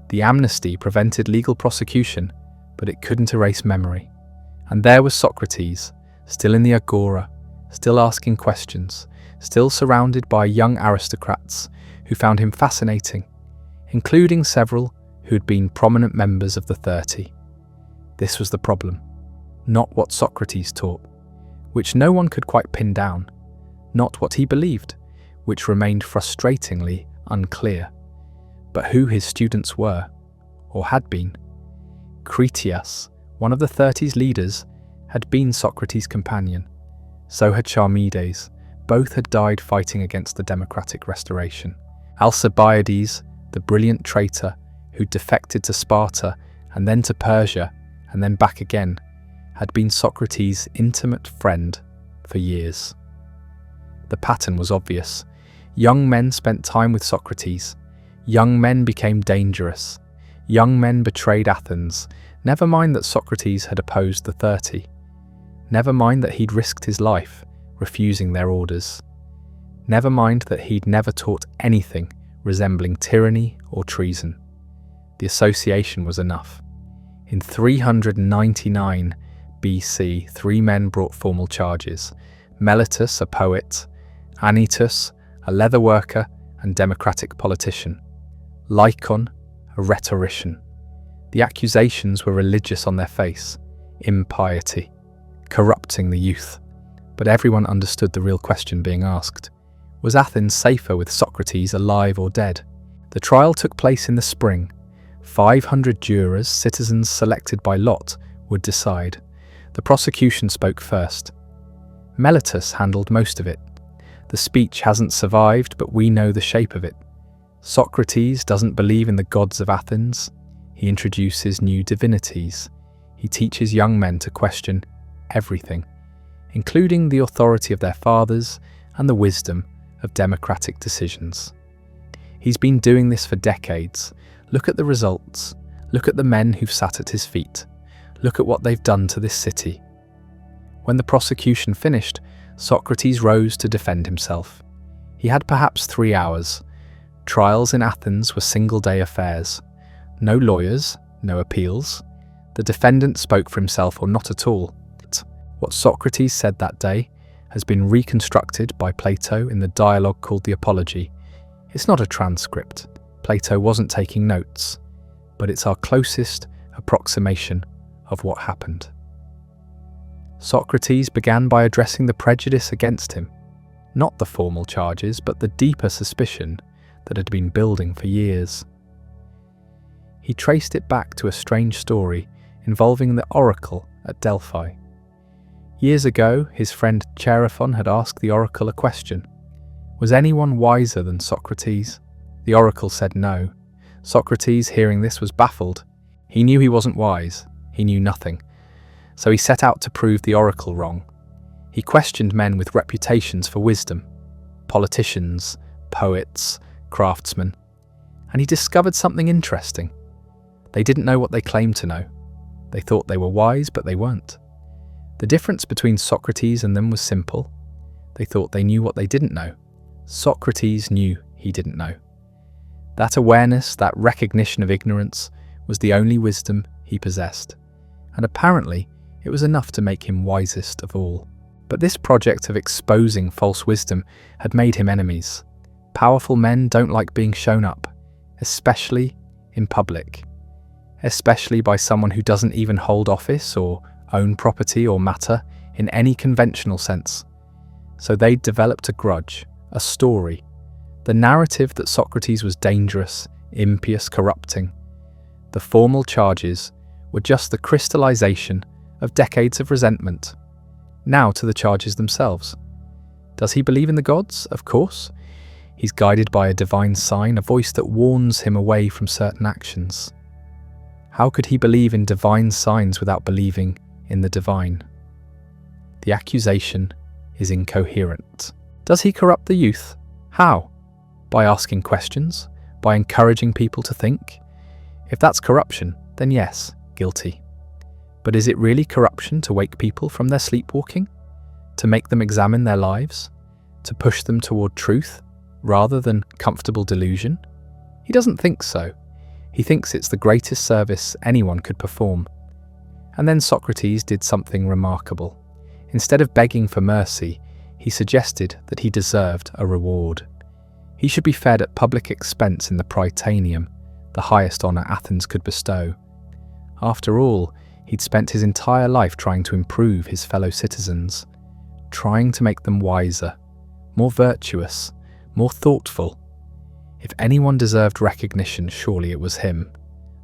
The amnesty prevented legal prosecution, but it couldn't erase memory. And there was Socrates, still in the agora, still asking questions, still surrounded by young aristocrats who found him fascinating, including several who had been prominent members of the 30. This was the problem. Not what Socrates taught, which no one could quite pin down. Not what he believed, which remained frustratingly unclear. But who his students were, or had been. Critias, one of the 30's leaders, had been Socrates' companion. So had Charmides. Both had died fighting against the democratic restoration. Alcibiades, the brilliant traitor who defected to Sparta and then to Persia and then back again, had been Socrates' intimate friend for years. The pattern was obvious. Young men spent time with Socrates. Young men became dangerous. Young men betrayed Athens. Never mind that Socrates had opposed the 30. Never mind that he'd risked his life, refusing their orders. Never mind that he'd never taught anything resembling tyranny or treason. The association was enough. In 399 BC, 3 men brought formal charges: Meletus, a poet; Anytus, a leather worker and democratic politician; Lycon, a rhetorician. The accusations were religious on their face: impiety, corrupting the youth. But everyone understood the real question being asked. Was Athens safer with Socrates alive or dead? The trial took place in the spring. 500 jurors, citizens selected by lot, would decide. The prosecution spoke first. Meletus handled most of it. The speech hasn't survived, but we know the shape of it. Socrates doesn't believe in the gods of Athens. He introduces new divinities. He teaches young men to question everything, including the authority of their fathers and the wisdom of democratic decisions. He's been doing this for decades. Look at the results. Look at the men who've sat at his feet. Look at what they've done to this city. When the prosecution finished, Socrates rose to defend himself. He had perhaps 3 hours. Trials in Athens were single-day affairs. No lawyers, no appeals. The defendant spoke for himself or not at all. What Socrates said that day has been reconstructed by Plato in the dialogue called the Apology. It's not a transcript. Plato wasn't taking notes, but it's our closest approximation of what happened. Socrates began by addressing the prejudice against him, not the formal charges, but the deeper suspicion that had been building for years. He traced it back to a strange story involving the oracle at Delphi. Years ago, his friend Chaerephon had asked the oracle a question. Was anyone wiser than Socrates? The oracle said no. Socrates, hearing this, was baffled. He knew he wasn't wise. He knew nothing. So he set out to prove the oracle wrong. He questioned men with reputations for wisdom, politicians, poets, craftsmen, and he discovered something interesting. They didn't know what they claimed to know. They thought they were wise, but they weren't. The difference between Socrates and them was simple. They thought they knew what they didn't know. Socrates knew he didn't know. That awareness, that recognition of ignorance, was the only wisdom he possessed. And apparently, it was enough to make him wisest of all. But this project of exposing false wisdom had made him enemies. Powerful men don't like being shown up, especially in public. Especially by someone who doesn't even hold office or own property or matter in any conventional sense. So they developed a grudge, a story, the narrative that Socrates was dangerous, impious, corrupting. The formal charges were just the crystallization of decades of resentment. Now to the charges themselves. Does he believe in the gods? Of course. He's guided by a divine sign, a voice that warns him away from certain actions. How could he believe in divine signs without believing in the divine? The accusation is incoherent. Does he corrupt the youth? How? By asking questions? By encouraging people to think? If that's corruption, then yes, guilty. But is it really corruption to wake people from their sleepwalking? To make them examine their lives? To push them toward truth, rather than comfortable delusion? He doesn't think so. He thinks it's the greatest service anyone could perform. And then Socrates did something remarkable. Instead of begging for mercy, he suggested that he deserved a reward. He should be fed at public expense in the Prytaneum, the highest honour Athens could bestow. After all, he'd spent his entire life trying to improve his fellow citizens, trying to make them wiser, more virtuous, more thoughtful. If anyone deserved recognition, surely it was him.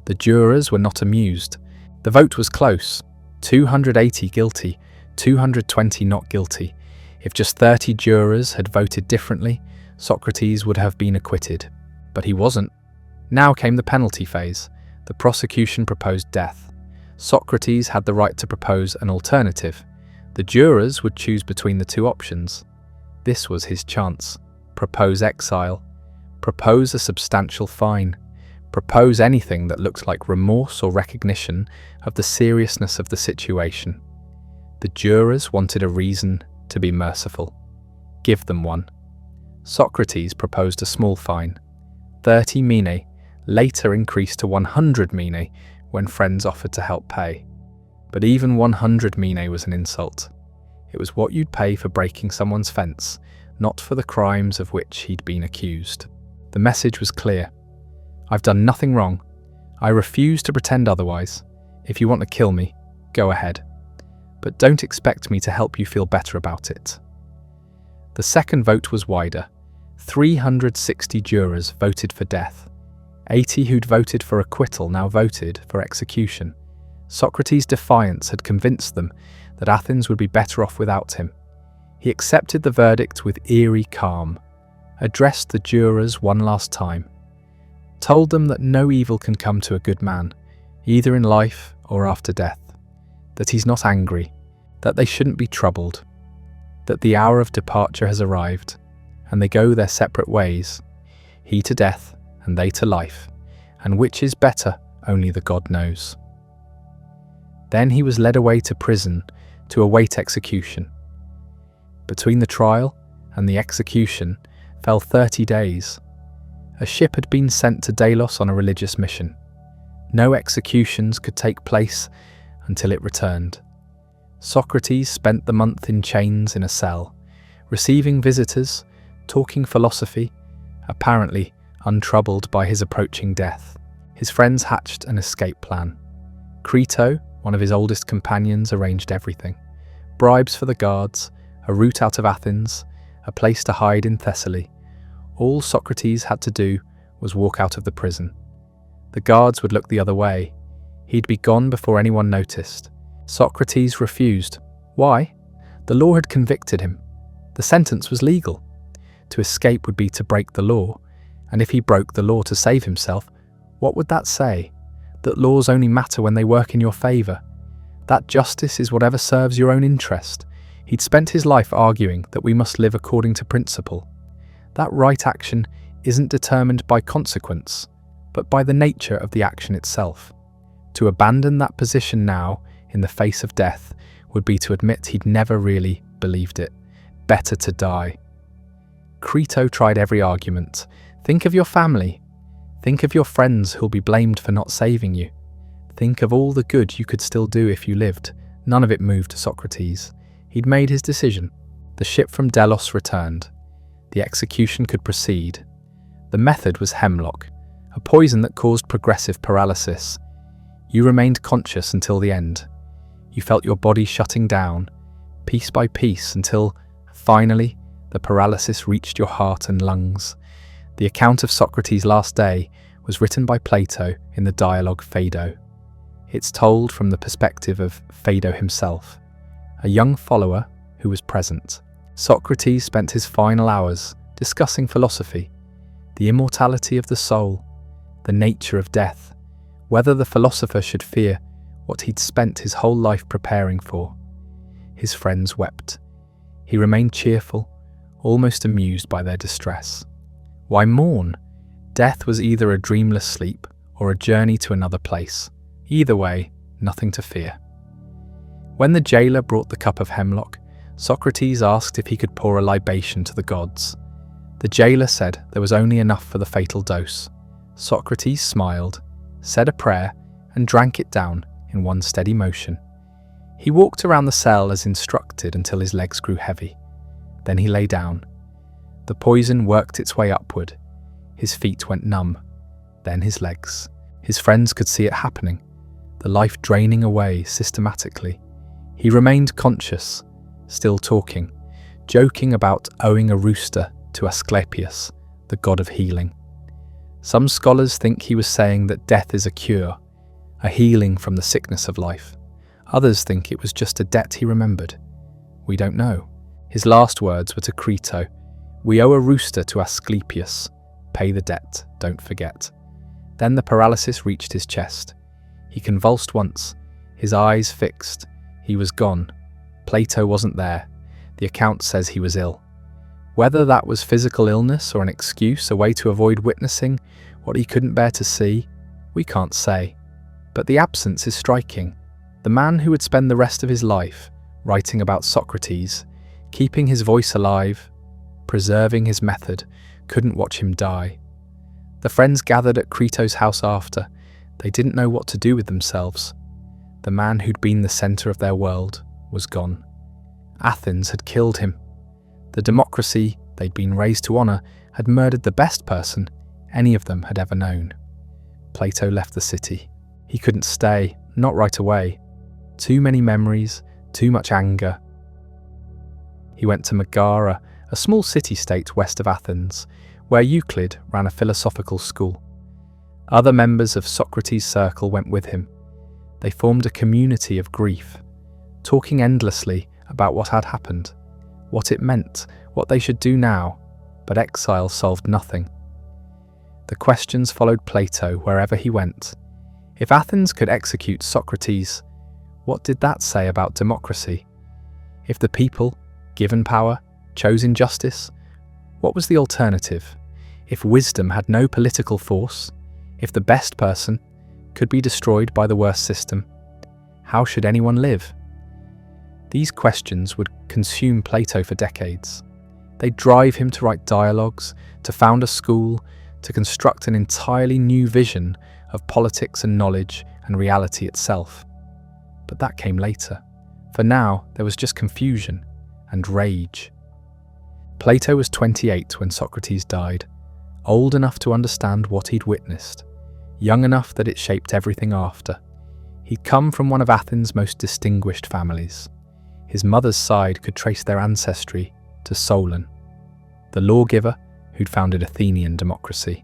The jurors were not amused. The vote was close. 280 guilty, 220 not guilty. If just 30 jurors had voted differently, Socrates would have been acquitted. But he wasn't. Now came the penalty phase. The prosecution proposed death. Socrates had the right to propose an alternative. The jurors would choose between the two options. This was his chance. Propose exile. Propose a substantial fine. Propose anything that looked like remorse or recognition of the seriousness of the situation. The jurors wanted a reason to be merciful. Give them one. Socrates proposed a small fine, 30 minae, later increased to 100 minae when friends offered to help pay. But even 100 minae was an insult. It was what you'd pay for breaking someone's fence, not for the crimes of which he'd been accused. The message was clear. I've done nothing wrong. I refuse to pretend otherwise. If you want to kill me, go ahead. But don't expect me to help you feel better about it. The second vote was wider. 360 jurors voted for death. 80 who'd voted for acquittal now voted for execution. Socrates' defiance had convinced them that Athens would be better off without him. He accepted the verdict with eerie calm, addressed the jurors one last time, told them that no evil can come to a good man, either in life or after death, that he's not angry, that they shouldn't be troubled, that the hour of departure has arrived, and they go their separate ways, he to death and they to life, and which is better only the God knows. Then he was led away to prison to await execution. Between the trial and the execution fell 30 days. A ship had been sent to Delos on a religious mission. No executions could take place until it returned. Socrates spent the month in chains in a cell, receiving visitors, talking philosophy, apparently untroubled by his approaching death. His friends hatched an escape plan. Crito, one of his oldest companions, arranged everything. Bribes for the guards, a route out of Athens, a place to hide in Thessaly. All Socrates had to do was walk out of the prison. The guards would look the other way. He'd be gone before anyone noticed. Socrates refused. Why? The law had convicted him. The sentence was legal. To escape would be to break the law, and if he broke the law to save himself, what would that say? That laws only matter when they work in your favour. That justice is whatever serves your own interest. He'd spent his life arguing that we must live according to principle. That right action isn't determined by consequence, but by the nature of the action itself. To abandon that position now, in the face of death, would be to admit he'd never really believed it. Better to die. Crito tried every argument. Think of your family. Think of your friends who'll be blamed for not saving you. Think of all the good you could still do if you lived. None of it moved Socrates. He'd made his decision. The ship from Delos returned. The execution could proceed. The method was hemlock, a poison that caused progressive paralysis. You remained conscious until the end. You felt your body shutting down, piece by piece, until, finally, the paralysis reached your heart and lungs. The account of Socrates' last day was written by Plato in the dialogue Phaedo. It's told from the perspective of Phaedo himself, a young follower who was present. Socrates spent his final hours discussing philosophy, the immortality of the soul, the nature of death, whether the philosopher should fear what he'd spent his whole life preparing for. His friends wept. He remained cheerful, almost amused by their distress. Why mourn? Death was either a dreamless sleep or a journey to another place. Either way, nothing to fear. When the jailer brought the cup of hemlock, Socrates asked if he could pour a libation to the gods. The jailer said there was only enough for the fatal dose. Socrates smiled, said a prayer, and drank it down in one steady motion. He walked around the cell as instructed until his legs grew heavy. Then he lay down. The poison worked its way upward. His feet went numb, then his legs. His friends could see it happening, the life draining away systematically. He remained conscious, still talking, joking about owing a rooster to Asclepius, the god of healing. Some scholars think he was saying that death is a cure, a healing from the sickness of life. Others think it was just a debt he remembered. We don't know. His last words were to Crito, "We owe a rooster to Asclepius. Pay the debt, don't forget." Then the paralysis reached his chest. He convulsed once, his eyes fixed. He was gone. Plato wasn't there. The account says he was ill. Whether that was physical illness or an excuse, a way to avoid witnessing what he couldn't bear to see, we can't say. But the absence is striking. The man who would spend the rest of his life writing about Socrates, keeping his voice alive, preserving his method, couldn't watch him die. The friends gathered at Crito's house after. They didn't know what to do with themselves. The man who'd been the centre of their world was gone. Athens had killed him. The democracy they'd been raised to honour had murdered the best person any of them had ever known. Plato left the city. He couldn't stay, not right away. Too many memories, too much anger. He went to Megara, a small city-state west of Athens, where Euclid ran a philosophical school. Other members of Socrates' circle went with him. They formed a community of grief, talking endlessly about what had happened, what it meant, what they should do now, but exile solved nothing. The questions followed Plato wherever he went. If Athens could execute Socrates, what did that say about democracy? If the people, given power, chose injustice, what was the alternative? If wisdom had no political force, if the best person could be destroyed by the worst system, how should anyone live? These questions would consume Plato for decades. They'd drive him to write dialogues, to found a school, to construct an entirely new vision of politics and knowledge and reality itself. But that came later. For now, there was just confusion and rage. Plato was 28 when Socrates died, old enough to understand what he'd witnessed, young enough that it shaped everything after. He'd come from one of Athens' most distinguished families. His mother's side could trace their ancestry to Solon, the lawgiver who'd founded Athenian democracy.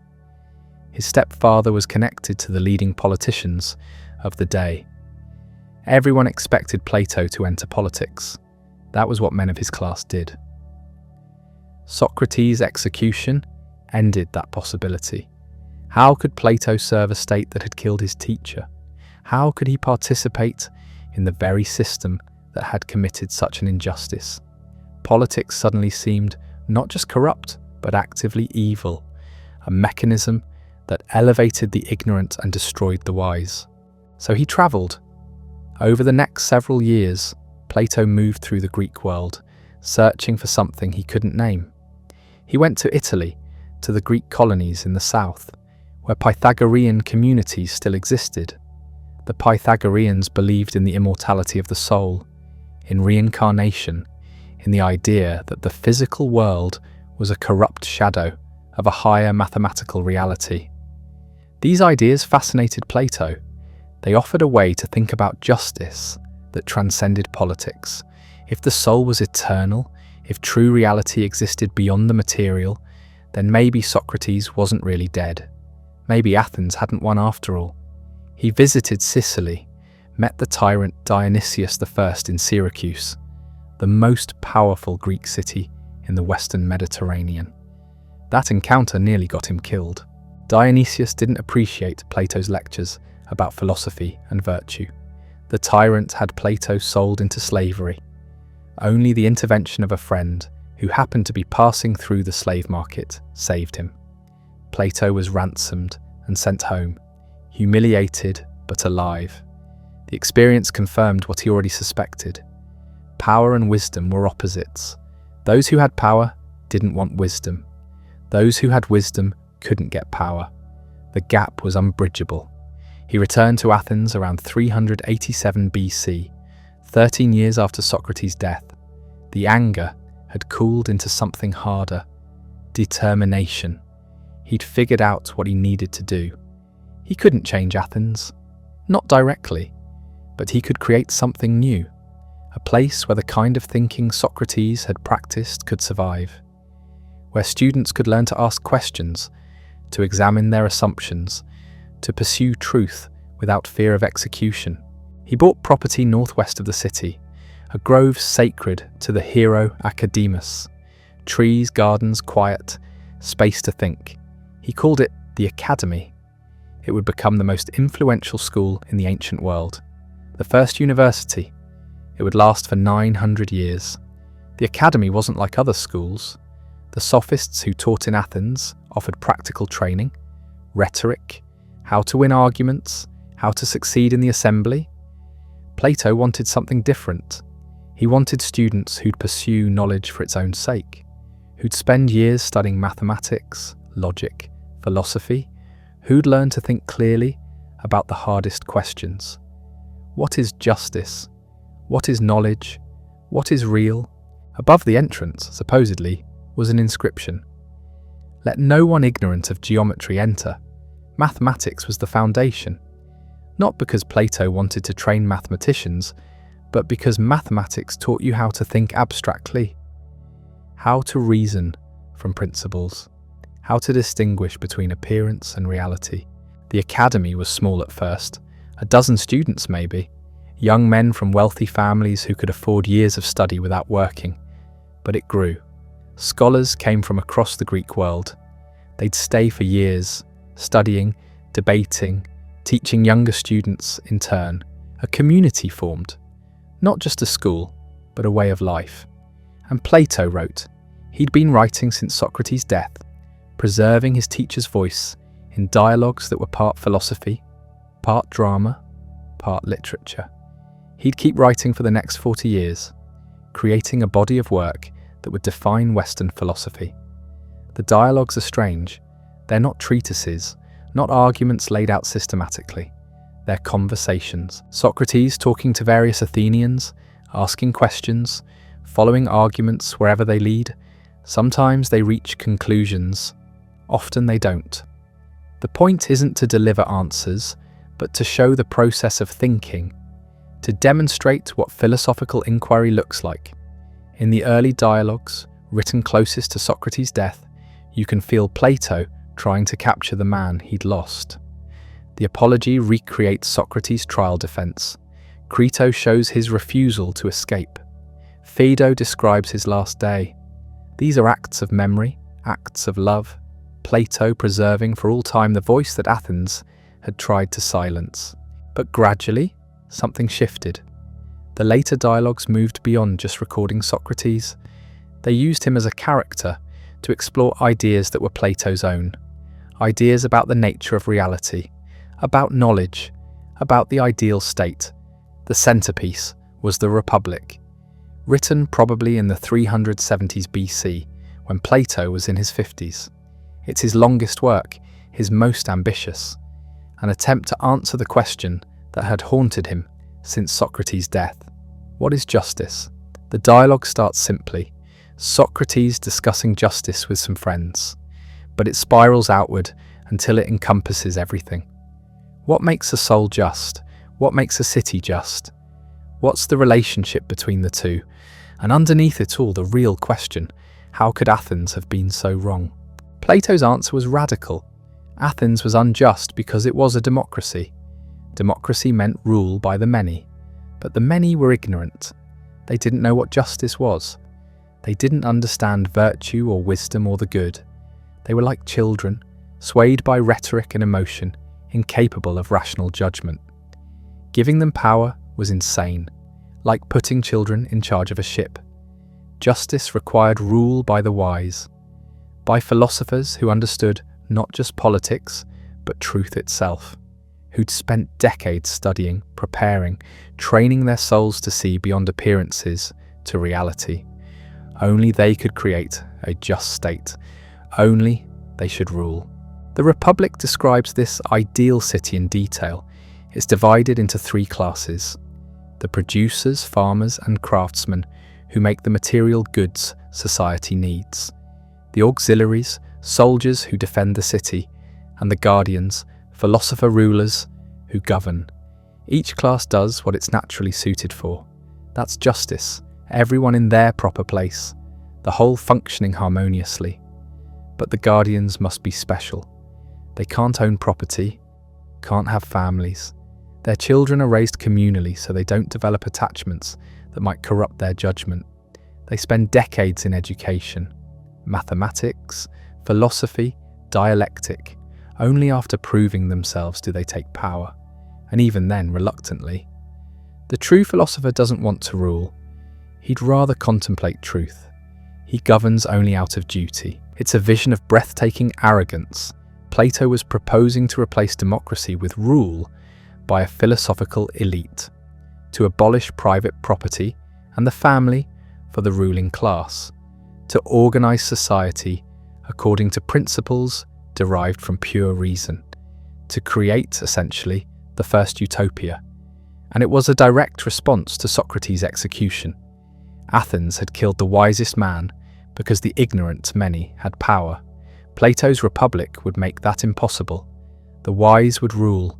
His stepfather was connected to the leading politicians of the day. Everyone expected Plato to enter politics. That was what men of his class did. Socrates' execution ended that possibility. How could Plato serve a state that had killed his teacher? How could he participate in the very system that had committed such an injustice? Politics suddenly seemed not just corrupt, but actively evil, a mechanism that elevated the ignorant and destroyed the wise. So he travelled. Over the next several years, Plato moved through the Greek world, searching for something he couldn't name. He went to Italy, to the Greek colonies in the south, where Pythagorean communities still existed. The Pythagoreans believed in the immortality of the soul, in reincarnation, in the idea that the physical world was a corrupt shadow of a higher mathematical reality. These ideas fascinated Plato. They offered a way to think about justice that transcended politics. If the soul was eternal, if true reality existed beyond the material, then maybe Socrates wasn't really dead. Maybe Athens hadn't won after all. He visited Sicily, met the tyrant Dionysius I in Syracuse, the most powerful Greek city in the Western Mediterranean. That encounter nearly got him killed. Dionysius didn't appreciate Plato's lectures about philosophy and virtue. The tyrant had Plato sold into slavery. Only the intervention of a friend who happened to be passing through the slave market saved him. Plato was ransomed and sent home, humiliated but alive. The experience confirmed what he already suspected. Power and wisdom were opposites. Those who had power didn't want wisdom. Those who had wisdom couldn't get power. The gap was unbridgeable. He returned to Athens around 387 BC, 13 years after Socrates' death. The anger had cooled into something harder: determination. He'd figured out what he needed to do. He couldn't change Athens, not directly, but he could create something new, a place where the kind of thinking Socrates had practiced could survive, where students could learn to ask questions, to examine their assumptions, to pursue truth without fear of execution. He bought property northwest of the city, a grove sacred to the hero Academus. Trees, gardens, quiet, space to think. He called it the Academy. It would become the most influential school in the ancient world, the first university. It would last for 900 years. The Academy wasn't like other schools. The sophists who taught in Athens offered practical training, rhetoric, how to win arguments, how to succeed in the assembly. Plato wanted something different. He wanted students who'd pursue knowledge for its own sake, who'd spend years studying mathematics, logic, philosophy, who'd learn to think clearly about the hardest questions. What is justice? What is knowledge? What is real? Above the entrance, supposedly, was an inscription. Let no one ignorant of geometry enter. Mathematics was the foundation. Not because Plato wanted to train mathematicians, but because mathematics taught you how to think abstractly, how to reason from principles, how to distinguish between appearance and reality. The academy was small at first, a dozen students maybe, young men from wealthy families who could afford years of study without working. But it grew. Scholars came from across the Greek world. They'd stay for years, studying, debating, teaching younger students in turn. A community formed. Not just a school, but a way of life. And Plato wrote. He'd been writing since Socrates' death, preserving his teacher's voice in dialogues that were part philosophy, part drama, part literature. He'd keep writing for the next 40 years, creating a body of work that would define Western philosophy. The dialogues are strange. They're not treatises, not arguments laid out systematically. They're conversations. Socrates talking to various Athenians, asking questions, following arguments wherever they lead. Sometimes they reach conclusions. Often they don't. The point isn't to deliver answers, but to show the process of thinking, to demonstrate what philosophical inquiry looks like. In the early dialogues, written closest to Socrates' death, you can feel Plato trying to capture the man he'd lost. The Apology recreates Socrates' trial defense. Crito shows his refusal to escape. Phaedo describes his last day. These are acts of memory, acts of love, Plato preserving for all time the voice that Athens had tried to silence. But gradually, something shifted. The later dialogues moved beyond just recording Socrates. They used him as a character to explore ideas that were Plato's own. Ideas about the nature of reality, about knowledge, about the ideal state. The centerpiece was the Republic, written probably in the 370s BC, when Plato was in his 50s. It's his longest work, his most ambitious, an attempt to answer the question that had haunted him since Socrates' death. What is justice? The dialogue starts simply, Socrates discussing justice with some friends, but it spirals outward until it encompasses everything. What makes a soul just? What makes a city just? What's the relationship between the two? And underneath it all, the real question, how could Athens have been so wrong? Plato's answer was radical. Athens was unjust because it was a democracy. Democracy meant rule by the many. But the many were ignorant. They didn't know what justice was. They didn't understand virtue or wisdom or the good. They were like children, swayed by rhetoric and emotion, incapable of rational judgment. Giving them power was insane, like putting children in charge of a ship. Justice required rule by the wise, by philosophers who understood not just politics, but truth itself, who'd spent decades studying, preparing, training their souls to see beyond appearances to reality. Only they could create a just state. Only they should rule. The Republic describes this ideal city in detail. It's divided into three classes: the producers, farmers, and craftsmen who make the material goods society needs, the auxiliaries, soldiers who defend the city, and the guardians, philosopher rulers who govern. Each class does what it's naturally suited for. That's justice, everyone in their proper place, the whole functioning harmoniously. But the guardians must be special. They can't own property, can't have families. Their children are raised communally so they don't develop attachments that might corrupt their judgment. They spend decades in education, mathematics, philosophy, dialectic. Only after proving themselves do they take power, and even then reluctantly. The true philosopher doesn't want to rule. He'd rather contemplate truth. He governs only out of duty. It's a vision of breathtaking arrogance. Plato was proposing to replace democracy with rule by a philosophical elite, to abolish private property and the family for the ruling class, to organize society according to principles derived from pure reason, to create, essentially, the first utopia. And it was a direct response to Socrates' execution. Athens had killed the wisest man because the ignorant many had power. Plato's Republic would make that impossible. The wise would rule,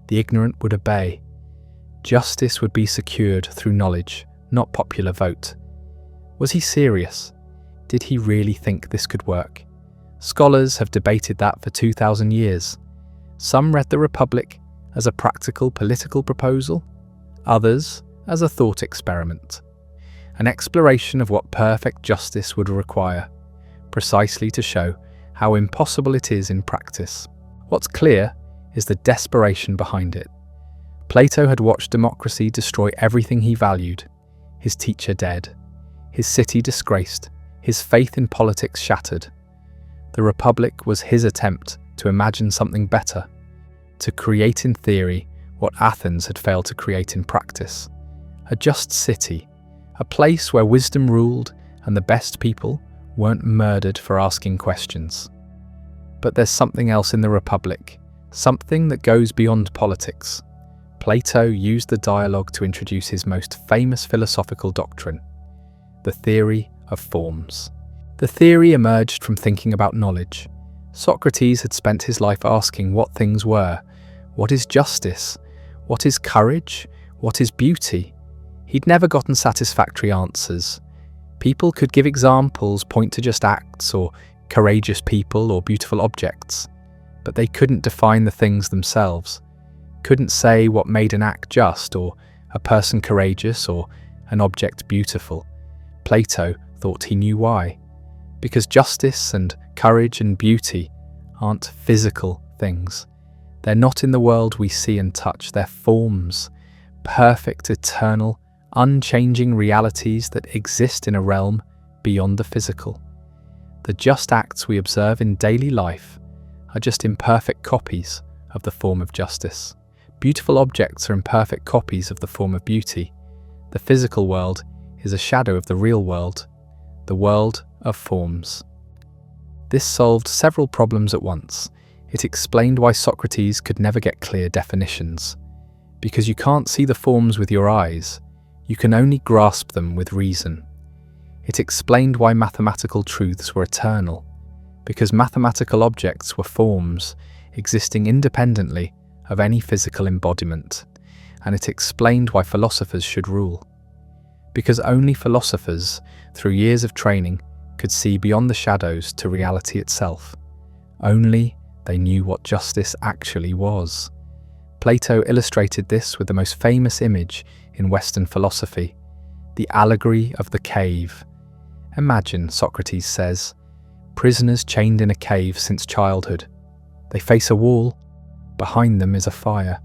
the ignorant would obey. Justice would be secured through knowledge, not popular vote. Was he serious? Did he really think this could work? Scholars have debated that for 2,000 years. Some read the Republic as a practical political proposal, others as a thought experiment, an exploration of what perfect justice would require, precisely to show how impossible it is in practice. What's clear is the desperation behind it. Plato had watched democracy destroy everything he valued: his teacher dead, his city disgraced, his faith in politics shattered. The Republic was his attempt to imagine something better, to create in theory what Athens had failed to create in practice. A just city, a place where wisdom ruled and the best people weren't murdered for asking questions. But there's something else in the Republic, something that goes beyond politics. Plato used the dialogue to introduce his most famous philosophical doctrine, the theory of forms. The theory emerged from thinking about knowledge. Socrates had spent his life asking what things were. What is justice? What is courage? What is beauty? He'd never gotten satisfactory answers. People could give examples, point to just acts, or courageous people, or beautiful objects. But they couldn't define the things themselves. Couldn't say what made an act just, or a person courageous, or an object beautiful. Plato thought he knew why. Because justice and courage and beauty aren't physical things. They're not in the world we see and touch. They're forms, perfect, eternal, unchanging realities that exist in a realm beyond the physical. The just acts we observe in daily life are just imperfect copies of the form of justice. Beautiful objects are imperfect copies of the form of beauty. The physical world is a shadow of the real world, the world of forms. This solved several problems at once. It explained why Socrates could never get clear definitions. Because you can't see the forms with your eyes, you can only grasp them with reason. It explained why mathematical truths were eternal. Because mathematical objects were forms, existing independently of any physical embodiment. And it explained why philosophers should rule. Because only philosophers, through years of training, could see beyond the shadows to reality itself. Only they knew what justice actually was. Plato illustrated this with the most famous image in Western philosophy, the allegory of the cave. Imagine, Socrates says, prisoners chained in a cave since childhood. They face a wall. Behind them is a fire.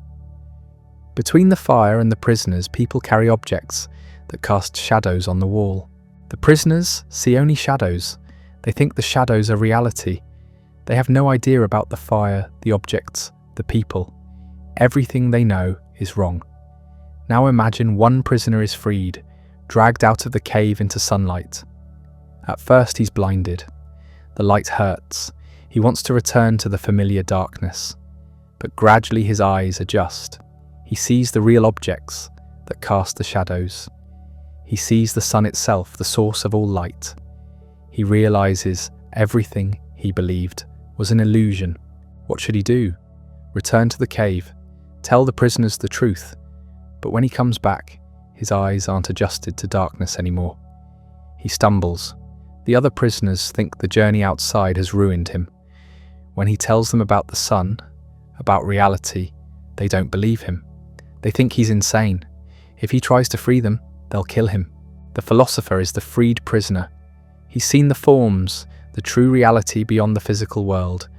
Between the fire and the prisoners, people carry objects that cast shadows on the wall. The prisoners see only shadows. They think the shadows are reality. They have no idea about the fire, the objects, the people. Everything they know is wrong. Now imagine one prisoner is freed, dragged out of the cave into sunlight. At first he's blinded. The light hurts. He wants to return to the familiar darkness. But gradually his eyes adjust. He sees the real objects that cast the shadows. He sees the sun itself, the source of all light. He realizes everything he believed was an illusion. What should he do? Return to the cave, tell the prisoners the truth. But when he comes back, his eyes aren't adjusted to darkness anymore. He stumbles. The other prisoners think the journey outside has ruined him. When he tells them about the sun, about reality, they don't believe him. They think he's insane. If he tries to free them, they'll kill him. The philosopher is the freed prisoner. He's seen the forms, the true reality beyond the physical world.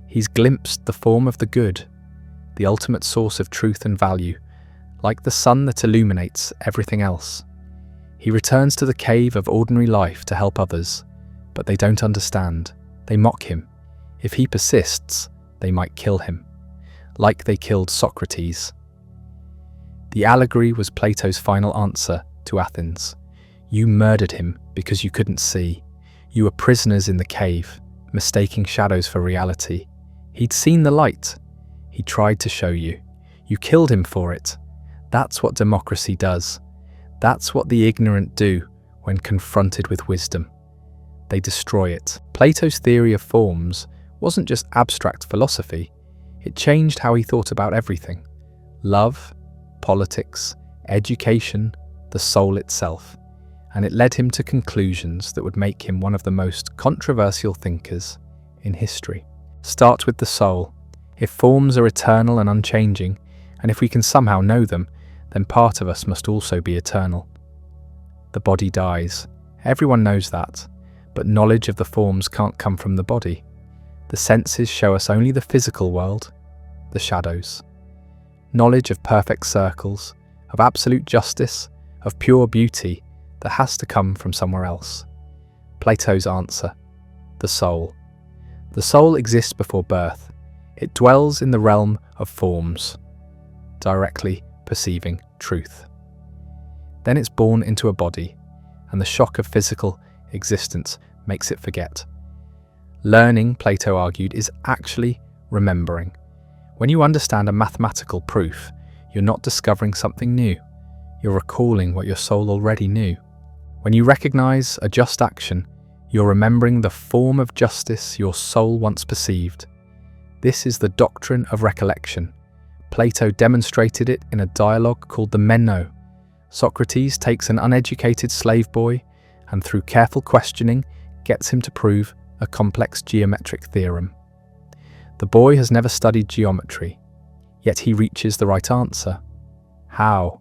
He's glimpsed the form of the good, the ultimate source of truth and value, like the sun that illuminates everything else. He returns to the cave of ordinary life to help others, but they don't understand. They mock him. If he persists, they might kill him, like they killed Socrates. The allegory was Plato's final answer to Athens. You murdered him because you couldn't see. You were prisoners in the cave, mistaking shadows for reality. He'd seen the light. He tried to show you. You killed him for it. That's what democracy does. That's what the ignorant do when confronted with wisdom. They destroy it. Plato's theory of forms wasn't just abstract philosophy. It changed how he thought about everything. Love, politics, education, the soul itself. And it led him to conclusions that would make him one of the most controversial thinkers in history. Start with the soul. If forms are eternal and unchanging, and if we can somehow know them, then part of us must also be eternal. The body dies. Everyone knows that, but knowledge of the forms can't come from the body. The senses show us only the physical world, the shadows. Knowledge of perfect circles, of absolute justice, of pure beauty, that has to come from somewhere else. Plato's answer: the soul. The soul exists before birth. It dwells in the realm of forms, directly perceiving truth. Then it's born into a body, and the shock of physical existence makes it forget. Learning, Plato argued, is actually remembering. When you understand a mathematical proof, you're not discovering something new. You're recalling what your soul already knew. When you recognize a just action, you're remembering the form of justice your soul once perceived. This is the doctrine of recollection. Plato demonstrated it in a dialogue called the Meno. Socrates takes an uneducated slave boy and through careful questioning gets him to prove a complex geometric theorem. The boy has never studied geometry, yet he reaches the right answer. How?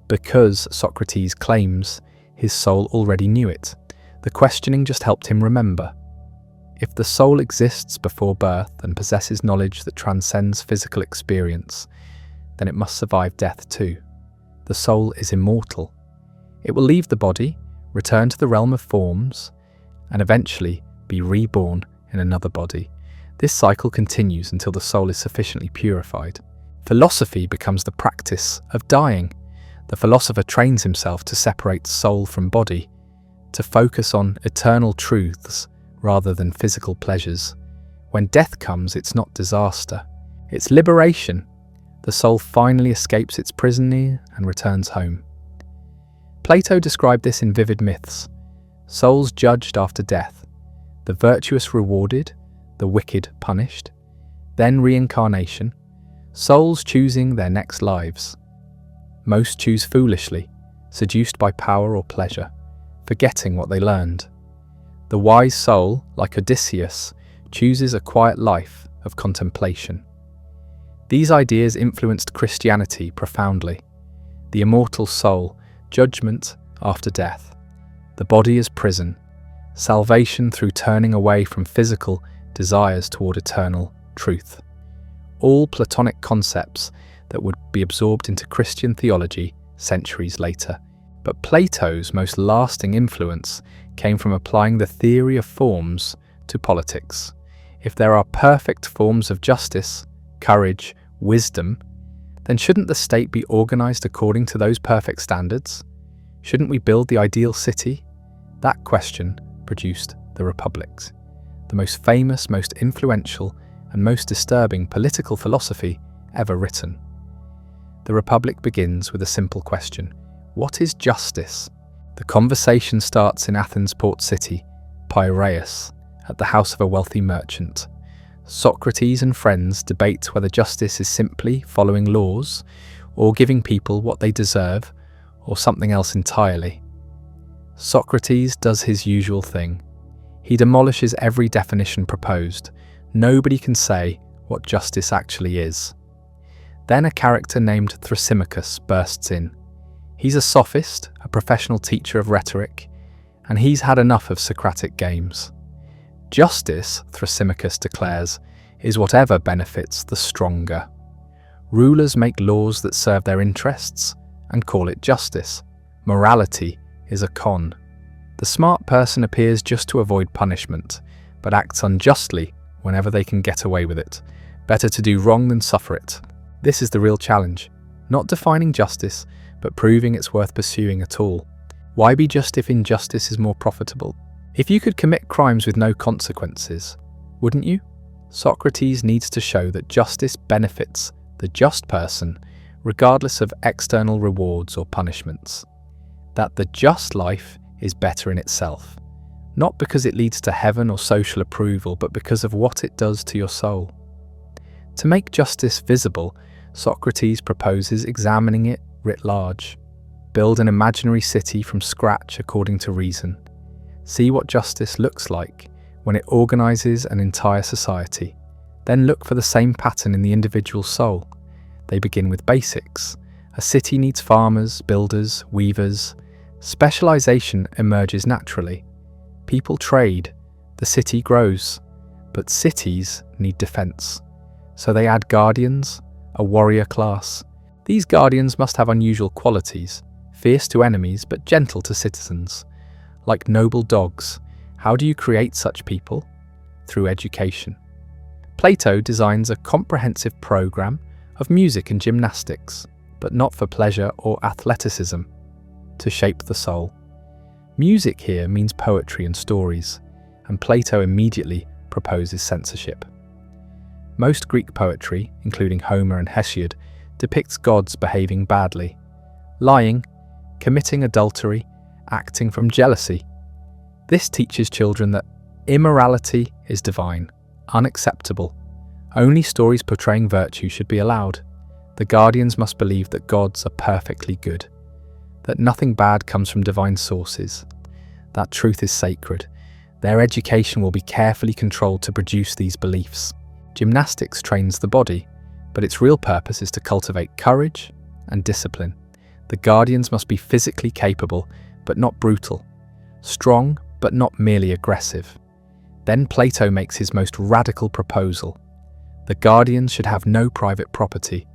Because, Socrates claims, his soul already knew it. The questioning just helped him remember. If the soul exists before birth and possesses knowledge that transcends physical experience, then it must survive death too. The soul is immortal. It will leave the body, return to the realm of forms, and eventually be reborn in another body. This cycle continues until the soul is sufficiently purified. Philosophy becomes the practice of dying. The philosopher trains himself to separate soul from body, to focus on eternal truths rather than physical pleasures. When death comes, it's not disaster, it's liberation. The soul finally escapes its prison and returns home. Plato described this in vivid myths. Souls judged after death, the virtuous rewarded, the wicked punished, then reincarnation, souls choosing their next lives. Most choose foolishly, seduced by power or pleasure, forgetting what they learned. The wise soul, like Odysseus, chooses a quiet life of contemplation. These ideas influenced Christianity profoundly. The immortal soul, judgment after death, the body as prison, salvation through turning away from physical desires toward eternal truth. All Platonic concepts that would be absorbed into Christian theology centuries later. But Plato's most lasting influence came from applying the theory of forms to politics. If there are perfect forms of justice, courage, wisdom, then shouldn't the state be organized according to those perfect standards? Shouldn't we build the ideal city? That question produced the republics, the most famous, most influential, and most disturbing political philosophy ever written. The Republic begins with a simple question: what is justice? The conversation starts in Athens' port city, Piraeus, at the house of a wealthy merchant. Socrates and friends debate whether justice is simply following laws, or giving people what they deserve, or something else entirely. Socrates does his usual thing. He demolishes every definition proposed. Nobody can say what justice actually is. Then a character named Thrasymachus bursts in. He's a sophist, a professional teacher of rhetoric, and he's had enough of Socratic games. Justice, Thrasymachus declares, is whatever benefits the stronger. Rulers make laws that serve their interests and call it justice. Morality is a con. The smart person appears just to avoid punishment, but acts unjustly whenever they can get away with it. Better to do wrong than suffer it. This is the real challenge, not defining justice, but proving it's worth pursuing at all. Why be just if injustice is more profitable? If you could commit crimes with no consequences, wouldn't you? Socrates needs to show that justice benefits the just person, regardless of external rewards or punishments. That the just life is better in itself, not because it leads to heaven or social approval, but because of what it does to your soul. To make justice visible, Socrates proposes examining it writ large. Build an imaginary city from scratch according to reason. See what justice looks like when it organizes an entire society. Then look for the same pattern in the individual soul. They begin with basics. A city needs farmers, builders, weavers. Specialization emerges naturally. People trade, the city grows. But cities need defense. So they add guardians, a warrior class. These guardians must have unusual qualities, fierce to enemies but gentle to citizens. Like noble dogs, how do you create such people? Through education. Plato designs a comprehensive program of music and gymnastics, but not for pleasure or athleticism, to shape the soul. Music here means poetry and stories, and Plato immediately proposes censorship. Most Greek poetry, including Homer and Hesiod, depicts gods behaving badly, lying, committing adultery, acting from jealousy. This teaches children that immorality is divine, unacceptable. Only stories portraying virtue should be allowed. The guardians must believe that gods are perfectly good, that nothing bad comes from divine sources. That truth is sacred. Their education will be carefully controlled to produce these beliefs. Gymnastics trains the body, but its real purpose is to cultivate courage and discipline. The guardians must be physically capable, but not brutal, strong, but not merely aggressive. Then Plato makes his most radical proposal. The guardians should have no private property.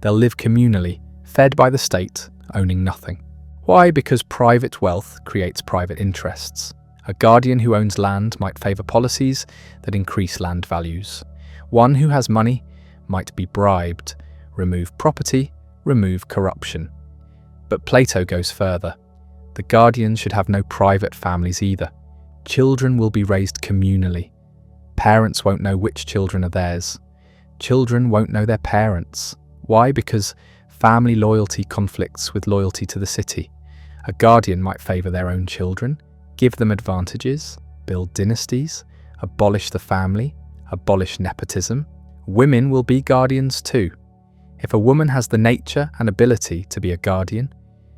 They'll live communally, fed by the state, owning nothing. Why? Because private wealth creates private interests. A guardian who owns land might favour policies that increase land values. One who has money might be bribed, remove property, remove corruption. But Plato goes further. The guardians should have no private families either. Children will be raised communally. Parents won't know which children are theirs. Children won't know their parents. Why? Because family loyalty conflicts with loyalty to the city. A guardian might favour their own children, give them advantages, build dynasties, abolish the family, abolish nepotism. Women will be guardians too. If a woman has the nature and ability to be a guardian,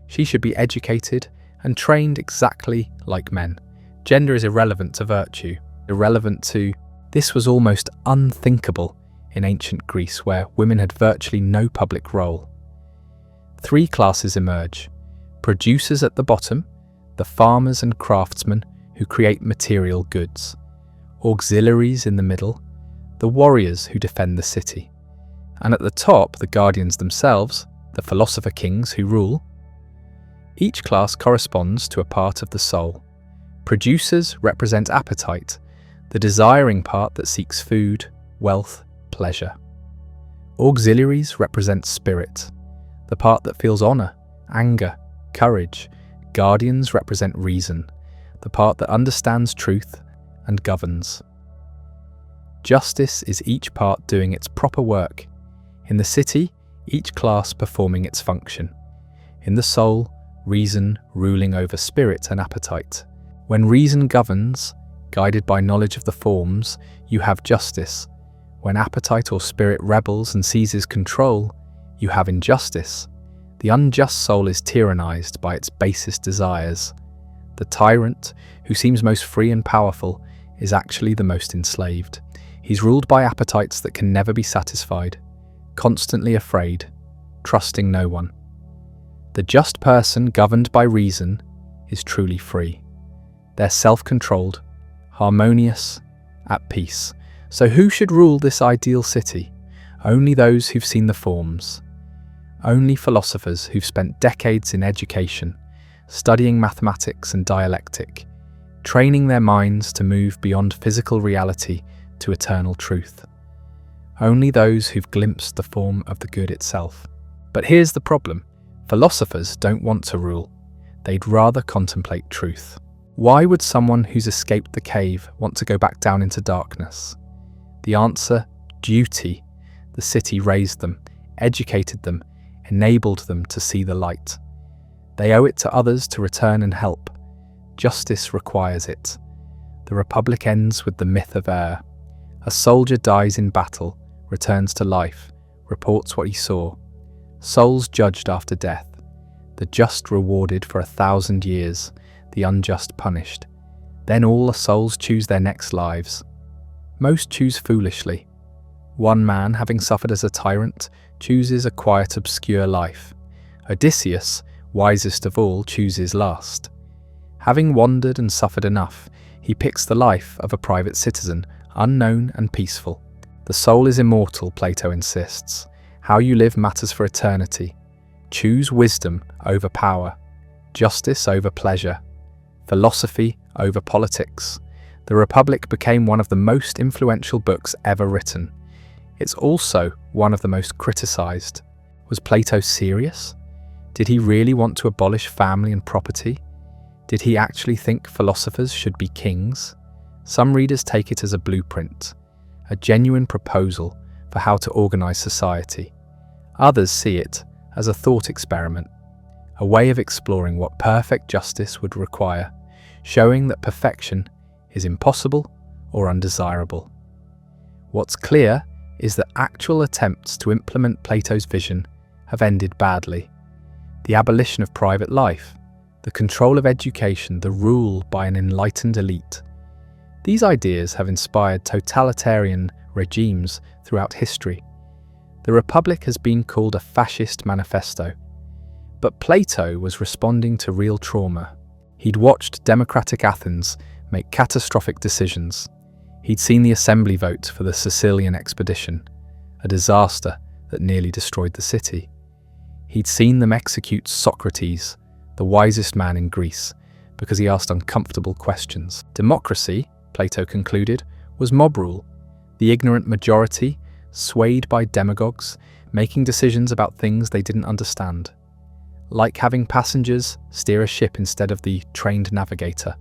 she should be educated and trained exactly like men. Gender is irrelevant to virtue, irrelevant to... This was almost unthinkable in ancient Greece, where women had virtually no public role. Three classes emerge: producers at the bottom, the farmers and craftsmen who create material goods, auxiliaries in the middle, the warriors who defend the city, and at the top the guardians themselves, the philosopher kings who rule. Each class corresponds to a part of the soul. Producers represent appetite, the desiring part that seeks food, wealth, pleasure. Auxiliaries represent spirit, the part that feels honour, anger, courage. Guardians represent reason, the part that understands truth and governs. Justice is each part doing its proper work. In the city, each class performing its function. In the soul, reason ruling over spirit and appetite. When reason governs, guided by knowledge of the forms, you have justice. When appetite or spirit rebels and seizes control, you have injustice. The unjust soul is tyrannized by its basest desires. The tyrant, who seems most free and powerful, is actually the most enslaved. He's ruled by appetites that can never be satisfied, constantly afraid, trusting no one. The just person governed by reason is truly free. They're self-controlled, harmonious, at peace. So who should rule this ideal city? Only those who've seen the forms. Only philosophers who've spent decades in education, studying mathematics and dialectic, training their minds to move beyond physical reality to eternal truth. Only those who've glimpsed the form of the good itself. But here's the problem. Philosophers don't want to rule. They'd rather contemplate truth. Why would someone who's escaped the cave want to go back down into darkness? The answer: duty. The city raised them, educated them, enabled them to see the light. They owe it to others to return and help. Justice requires it. The Republic ends with the myth of air. A soldier dies in battle, returns to life, reports what he saw. Souls judged after death. The just rewarded for 1,000 years, the unjust punished. Then all the souls choose their next lives. Most choose foolishly. One man, having suffered as a tyrant, chooses a quiet, obscure life. Odysseus, wisest of all, chooses last. Having wandered and suffered enough, he picks the life of a private citizen, unknown and peaceful. The soul is immortal, Plato insists. How you live matters for eternity. Choose wisdom over power, justice over pleasure, philosophy over politics. The Republic became one of the most influential books ever written. It's also one of the most criticized. Was Plato serious? Did he really want to abolish family and property? Did he actually think philosophers should be kings? Some readers take it as a blueprint, a genuine proposal for how to organize society. Others see it as a thought experiment, a way of exploring what perfect justice would require, showing that perfection is impossible or undesirable. What's clear is that actual attempts to implement Plato's vision have ended badly. The abolition of private life, the control of education, the rule by an enlightened elite. These ideas have inspired totalitarian regimes throughout history. The Republic has been called a fascist manifesto. But Plato was responding to real trauma. He'd watched democratic Athens make catastrophic decisions. He'd seen the assembly vote for the Sicilian expedition, a disaster that nearly destroyed the city. He'd seen them execute Socrates, the wisest man in Greece, because he asked uncomfortable questions. Democracy, Plato concluded, was mob rule, the ignorant majority, swayed by demagogues, making decisions about things they didn't understand. Like having passengers steer a ship instead of the trained navigator.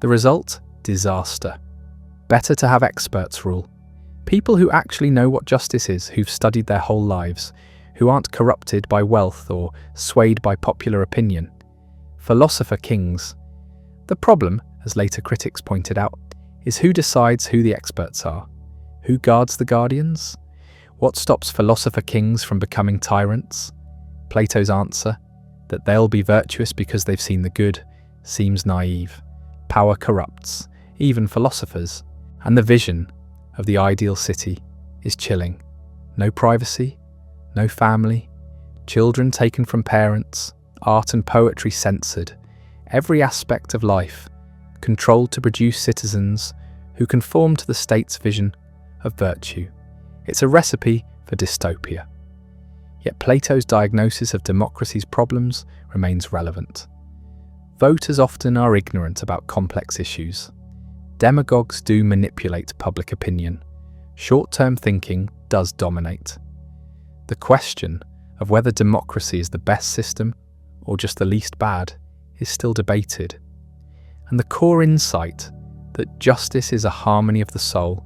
The result? Disaster. Better to have experts rule. People who actually know what justice is, who've studied their whole lives, who aren't corrupted by wealth or swayed by popular opinion. Philosopher kings. The problem, as later critics pointed out, is who decides who the experts are. Who guards the guardians? What stops philosopher kings from becoming tyrants? Plato's answer, that they'll be virtuous because they've seen the good, seems naive. Power corrupts, even philosophers, and the vision of the ideal city is chilling. No privacy, no family, children taken from parents, art and poetry censored, every aspect of life controlled to produce citizens who conform to the state's vision of virtue. It's a recipe for dystopia. Yet Plato's diagnosis of democracy's problems remains relevant. Voters often are ignorant about complex issues. Demagogues do manipulate public opinion. Short-term thinking does dominate. The question of whether democracy is the best system or just the least bad is still debated. And the core insight that justice is a harmony of the soul,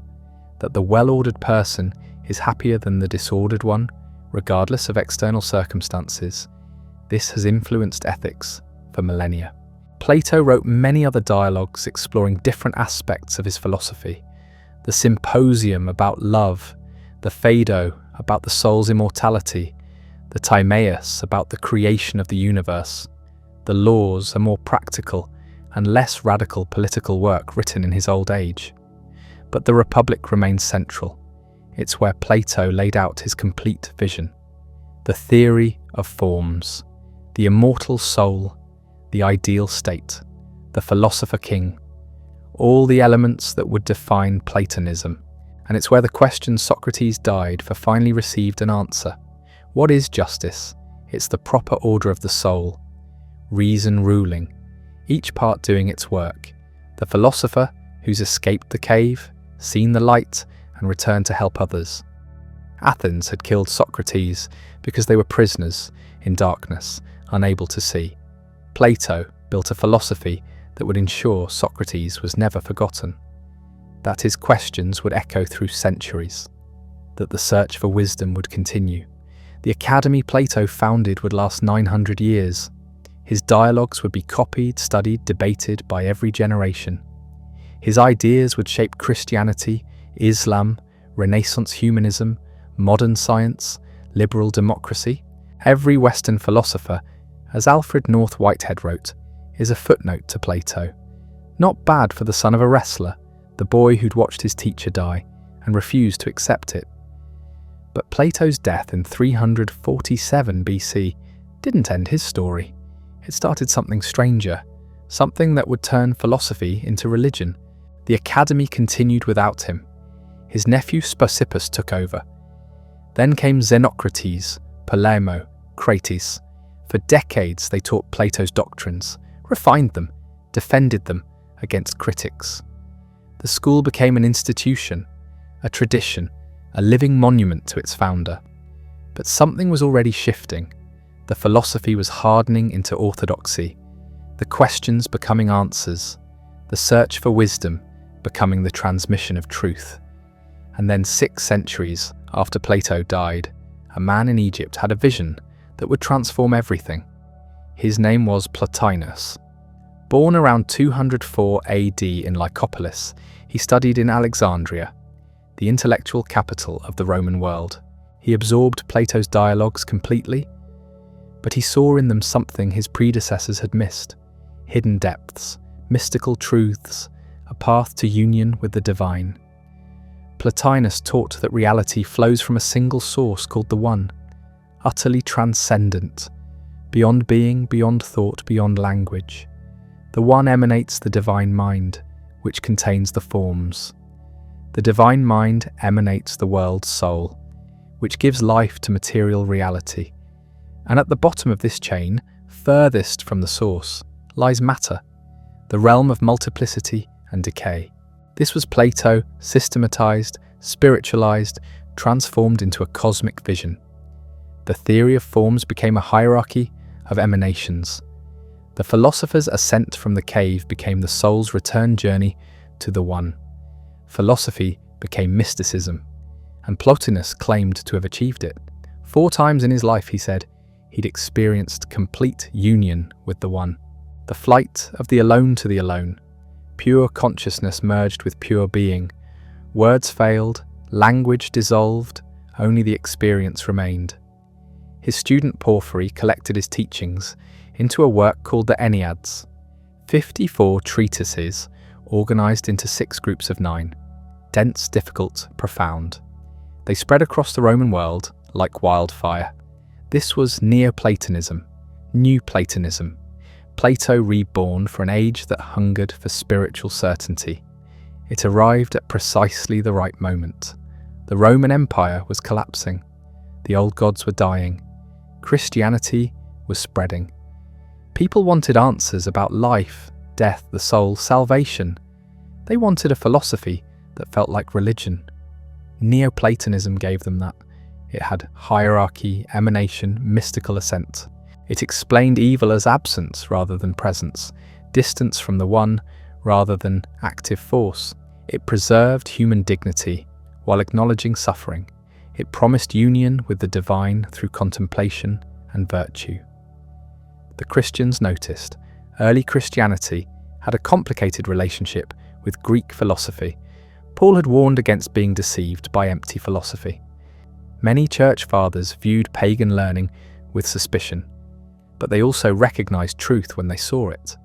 that the well-ordered person is happier than the disordered one, regardless of external circumstances, this has influenced ethics for millennia. Plato wrote many other dialogues exploring different aspects of his philosophy. The Symposium about love, the Phaedo about the soul's immortality, the Timaeus about the creation of the universe. The Laws, a more practical and less radical political work written in his old age. But the Republic remains central. It's where Plato laid out his complete vision. The theory of forms, the immortal soul, the ideal state, the philosopher king, all the elements that would define Platonism. And it's where the question Socrates died for finally received an answer. What is justice? It's the proper order of the soul, reason ruling, each part doing its work. The philosopher who's escaped the cave, seen the light, and returned to help others. Athens had killed Socrates because they were prisoners in darkness, unable to see. Plato built a philosophy that would ensure Socrates was never forgotten, that his questions would echo through centuries, that the search for wisdom would continue. The academy Plato founded would last 900 years. His dialogues would be copied, studied, debated by every generation. His ideas would shape Christianity, Islam, Renaissance humanism, modern science, liberal democracy. Every Western philosopher, as Alfred North Whitehead wrote, is a footnote to Plato. Not bad for the son of a wrestler, the boy who'd watched his teacher die and refused to accept it. But Plato's death in 347 BC didn't end his story. It started something stranger, something that would turn philosophy into religion. The academy continued without him. His nephew Speusippus took over. Then came Xenocrates, Polemo, Crates. For decades they taught Plato's doctrines, refined them, defended them against critics. The school became an institution, a tradition, a living monument to its founder. But something was already shifting. The philosophy was hardening into orthodoxy, the questions becoming answers, the search for wisdom becoming the transmission of truth. And then 6 centuries after Plato died, a man in Egypt had a vision that would transform everything. His name was Plotinus. Born around 204 AD in Lycopolis, he studied in Alexandria, the intellectual capital of the Roman world. He absorbed Plato's dialogues completely, but he saw in them something his predecessors had missed: hidden depths, mystical truths, a path to union with the divine. Plotinus taught that reality flows from a single source called the One, utterly transcendent, beyond being, beyond thought, beyond language. The One emanates the divine mind, which contains the forms. The divine mind emanates the world's soul, which gives life to material reality. And at the bottom of this chain, furthest from the source, lies matter, the realm of multiplicity and decay. This was Plato, systematized, spiritualized, transformed into a cosmic vision. The theory of forms became a hierarchy of emanations. The philosopher's ascent from the cave became the soul's return journey to the One. Philosophy became mysticism, and Plotinus claimed to have achieved it. 4 times in his life, he said, he'd experienced complete union with the One. The flight of the alone to the alone. Pure consciousness merged with pure being. Words failed, language dissolved, only the experience remained. His student Porphyry collected his teachings into a work called the Enneads, 54 treatises organized into 6 groups of 9, dense, difficult, profound. They spread across the Roman world like wildfire. This was Neoplatonism, New Platonism, Plato reborn for an age that hungered for spiritual certainty. It arrived at precisely the right moment. The Roman Empire was collapsing. The old gods were dying. Christianity was spreading. People wanted answers about life, death, the soul, salvation. They wanted a philosophy that felt like religion. Neoplatonism gave them that. It had hierarchy, emanation, mystical assent. It explained evil as absence rather than presence, distance from the one rather than active force. It preserved human dignity while acknowledging suffering. It promised union with the divine through contemplation and virtue. The Christians noticed early Christianity had a complicated relationship with Greek philosophy. Paul had warned against being deceived by empty philosophy. Many church fathers viewed pagan learning with suspicion, but they also recognized truth when they saw it.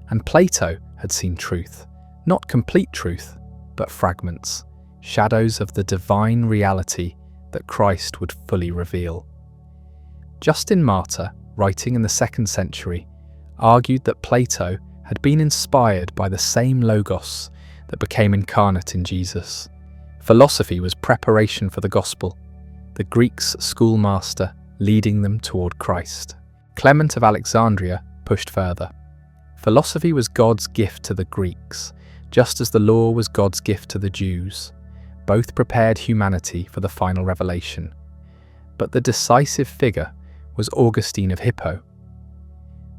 And Plato had seen truth, not complete truth, but fragments, shadows of the divine reality that Christ would fully reveal. Justin Martyr, writing in the 2nd century, argued that Plato had been inspired by the same logos that became incarnate in Jesus. Philosophy was preparation for the gospel, the Greeks' schoolmaster leading them toward Christ. Clement of Alexandria pushed further. Philosophy was God's gift to the Greeks, just as the law was God's gift to the Jews. Both prepared humanity for the final revelation. But the decisive figure was Augustine of Hippo.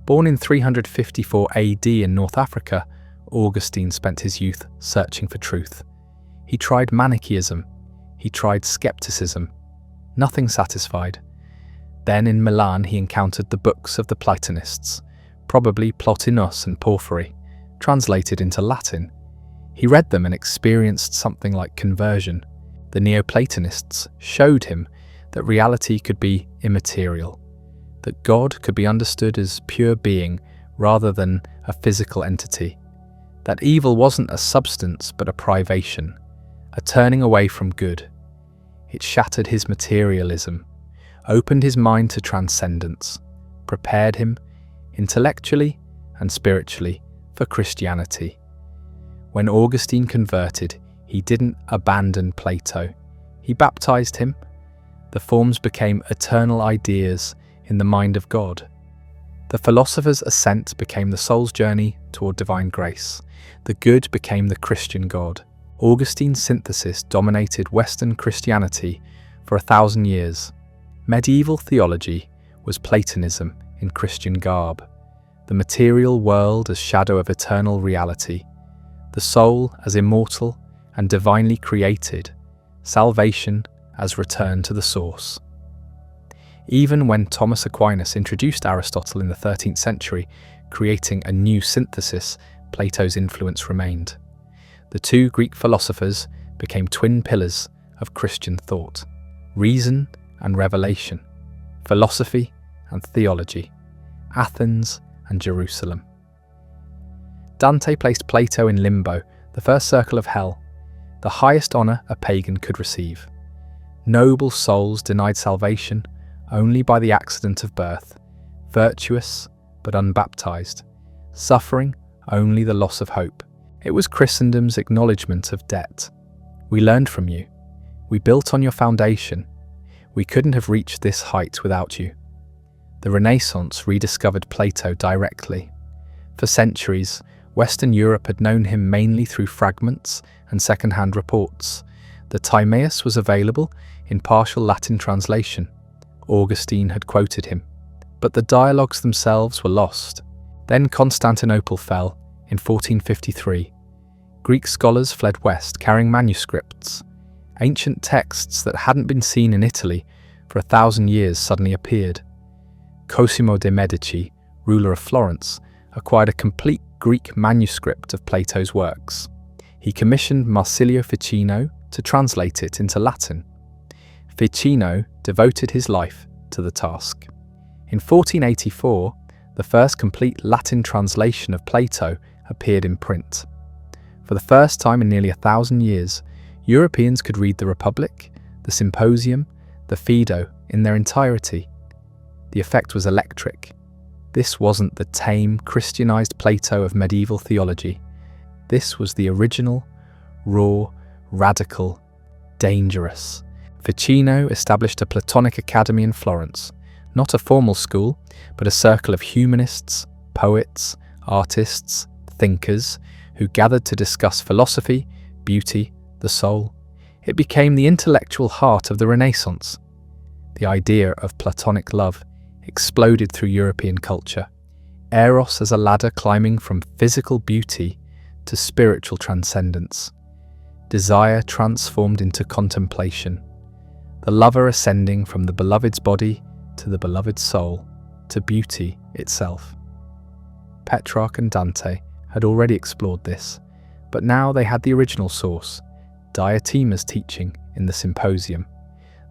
Born in 354 AD in North Africa, Augustine spent his youth searching for truth. He tried Manichaeism. He tried skepticism. Nothing satisfied. Then in Milan he encountered the books of the Platonists, probably Plotinus and Porphyry, translated into Latin. He read them and experienced something like conversion. The Neoplatonists showed him that reality could be immaterial, that God could be understood as pure being rather than a physical entity, that evil wasn't a substance but a privation, a turning away from good. It shattered his materialism, opened his mind to transcendence, prepared him, intellectually and spiritually, for Christianity. When Augustine converted, he didn't abandon Plato. He baptized him. The forms became eternal ideas in the mind of God. The philosopher's ascent became the soul's journey toward divine grace. The good became the Christian God. Augustine's synthesis dominated Western Christianity for 1,000 years. Medieval theology was Platonism in Christian garb, the material world as shadow of eternal reality, the soul as immortal and divinely created, salvation as return to the source. Even when Thomas Aquinas introduced Aristotle in the 13th century, creating a new synthesis, Plato's influence remained. The two Greek philosophers became twin pillars of Christian thought: reason and revelation, philosophy and theology, Athens and Jerusalem. Dante placed Plato in limbo, the first circle of hell, the highest honour a pagan could receive. Noble souls denied salvation only by the accident of birth, virtuous but unbaptized, suffering only the loss of hope. It was Christendom's acknowledgement of debt. We learned from you. We built on your foundation. We couldn't have reached this height without you. The Renaissance rediscovered Plato directly. For centuries, Western Europe had known him mainly through fragments and second-hand reports. The Timaeus was available in partial Latin translation. Augustine had quoted him, but the dialogues themselves were lost. Then Constantinople fell in 1453. Greek scholars fled west carrying manuscripts. Ancient texts that hadn't been seen in Italy for 1,000 years suddenly appeared. Cosimo de' Medici, ruler of Florence, acquired a complete Greek manuscript of Plato's works. He commissioned Marsilio Ficino to translate it into Latin. Ficino devoted his life to the task. In 1484, the first complete Latin translation of Plato appeared in print. For the first time in nearly 1,000 years, Europeans could read the Republic, the Symposium, the Phaedo in their entirety. The effect was electric. This wasn't the tame, Christianized Plato of medieval theology. This was the original, raw, radical, dangerous. Ficino established a Platonic academy in Florence, not a formal school, but a circle of humanists, poets, artists, thinkers, who gathered to discuss philosophy, beauty, the soul. It became the intellectual heart of the Renaissance. The idea of Platonic love exploded through European culture. Eros as a ladder climbing from physical beauty to spiritual transcendence. Desire transformed into contemplation. The lover ascending from the beloved's body to the beloved's soul, to beauty itself. Petrarch and Dante had already explored this, but now they had the original source, Diotima's teaching in the Symposium.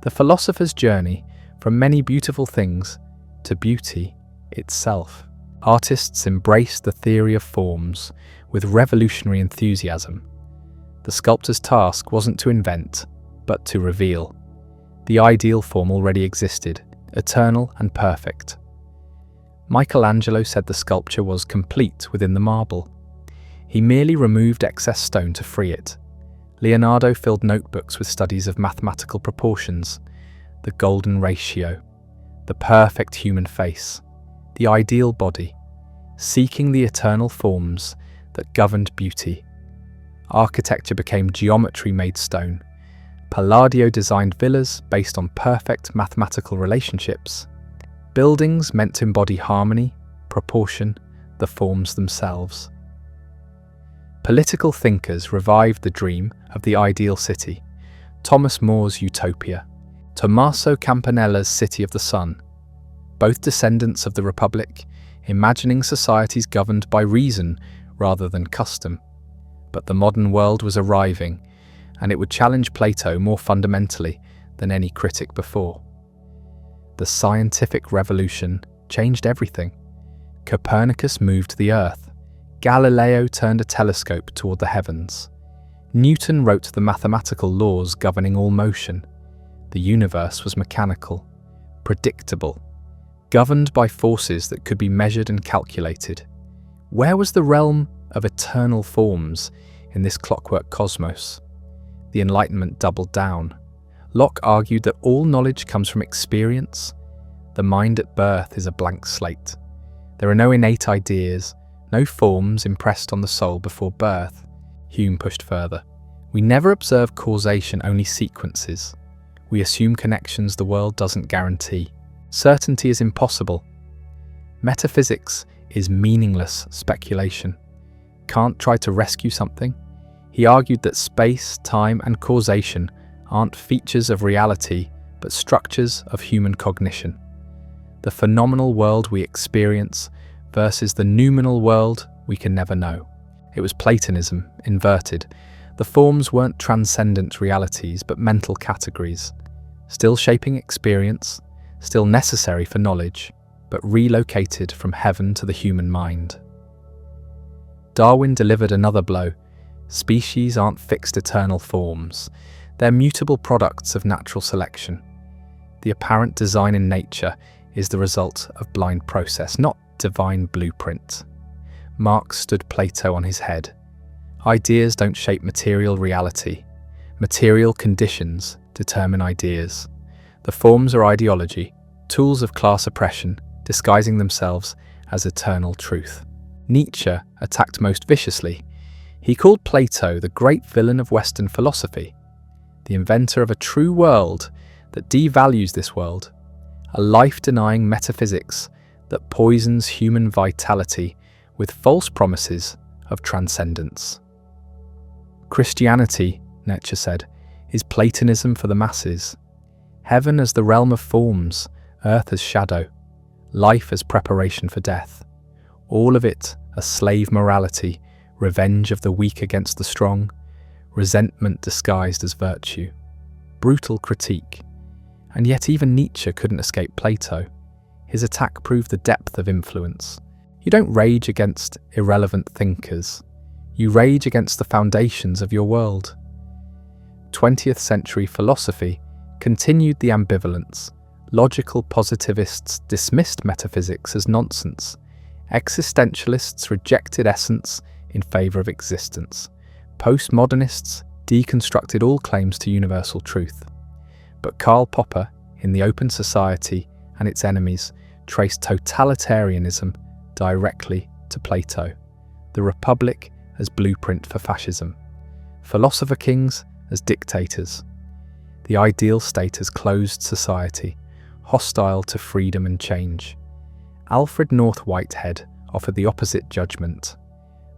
The philosopher's journey from many beautiful things to beauty itself. Artists embraced the theory of forms with revolutionary enthusiasm. The sculptor's task wasn't to invent, but to reveal. The ideal form already existed, eternal and perfect. Michelangelo said the sculpture was complete within the marble. He merely removed excess stone to free it. Leonardo filled notebooks with studies of mathematical proportions, the golden ratio, the perfect human face, the ideal body, seeking the eternal forms that governed beauty. Architecture became geometry made stone. Palladio designed villas based on perfect mathematical relationships. Buildings meant to embody harmony, proportion, the forms themselves. Political thinkers revived the dream of the ideal city. Thomas More's Utopia, Tommaso Campanella's City of the Sun, both descendants of the Republic, imagining societies governed by reason rather than custom. But the modern world was arriving, and it would challenge Plato more fundamentally than any critic before. The scientific revolution changed everything. Copernicus moved the Earth. Galileo turned a telescope toward the heavens. Newton wrote the mathematical laws governing all motion. The universe was mechanical, predictable, governed by forces that could be measured and calculated. Where was the realm of eternal forms in this clockwork cosmos? The Enlightenment doubled down. Locke argued that all knowledge comes from experience. The mind at birth is a blank slate. There are no innate ideas, no forms impressed on the soul before birth. Hume pushed further. We never observe causation, only sequences. We assume connections the world doesn't guarantee. Certainty is impossible. Metaphysics is meaningless speculation. Kant tried to rescue something. He argued that space, time, and causation aren't features of reality, but structures of human cognition. The phenomenal world we experience versus the noumenal world we can never know. It was Platonism, inverted. The forms weren't transcendent realities, but mental categories, still shaping experience, still necessary for knowledge, but relocated from heaven to the human mind. Darwin delivered another blow. Species aren't fixed eternal forms. They're mutable products of natural selection. The apparent design in nature is the result of blind process, not divine blueprint. Marx stood Plato on his head. Ideas don't shape material reality. Material conditions determine ideas. The forms are ideology, tools of class oppression, disguising themselves as eternal truth. Nietzsche attacked most viciously. He called Plato the great villain of Western philosophy, the inventor of a true world that devalues this world, a life-denying metaphysics that poisons human vitality with false promises of transcendence. Christianity, Nietzsche said, is Platonism for the masses. Heaven as the realm of forms, earth as shadow, life as preparation for death. All of it a slave morality, revenge of the weak against the strong, resentment disguised as virtue. Brutal critique. And yet even Nietzsche couldn't escape Plato. His attack proved the depth of influence. You don't rage against irrelevant thinkers. You rage against the foundations of your world. 20th century philosophy continued the ambivalence. Logical positivists dismissed metaphysics as nonsense. Existentialists rejected essence in favour of existence. Postmodernists deconstructed all claims to universal truth. But Karl Popper, in The Open Society and Its Enemies, traced totalitarianism directly to Plato, the Republic as blueprint for fascism, philosopher kings as dictators, the ideal state as closed society, hostile to freedom and change. Alfred North Whitehead offered the opposite judgment.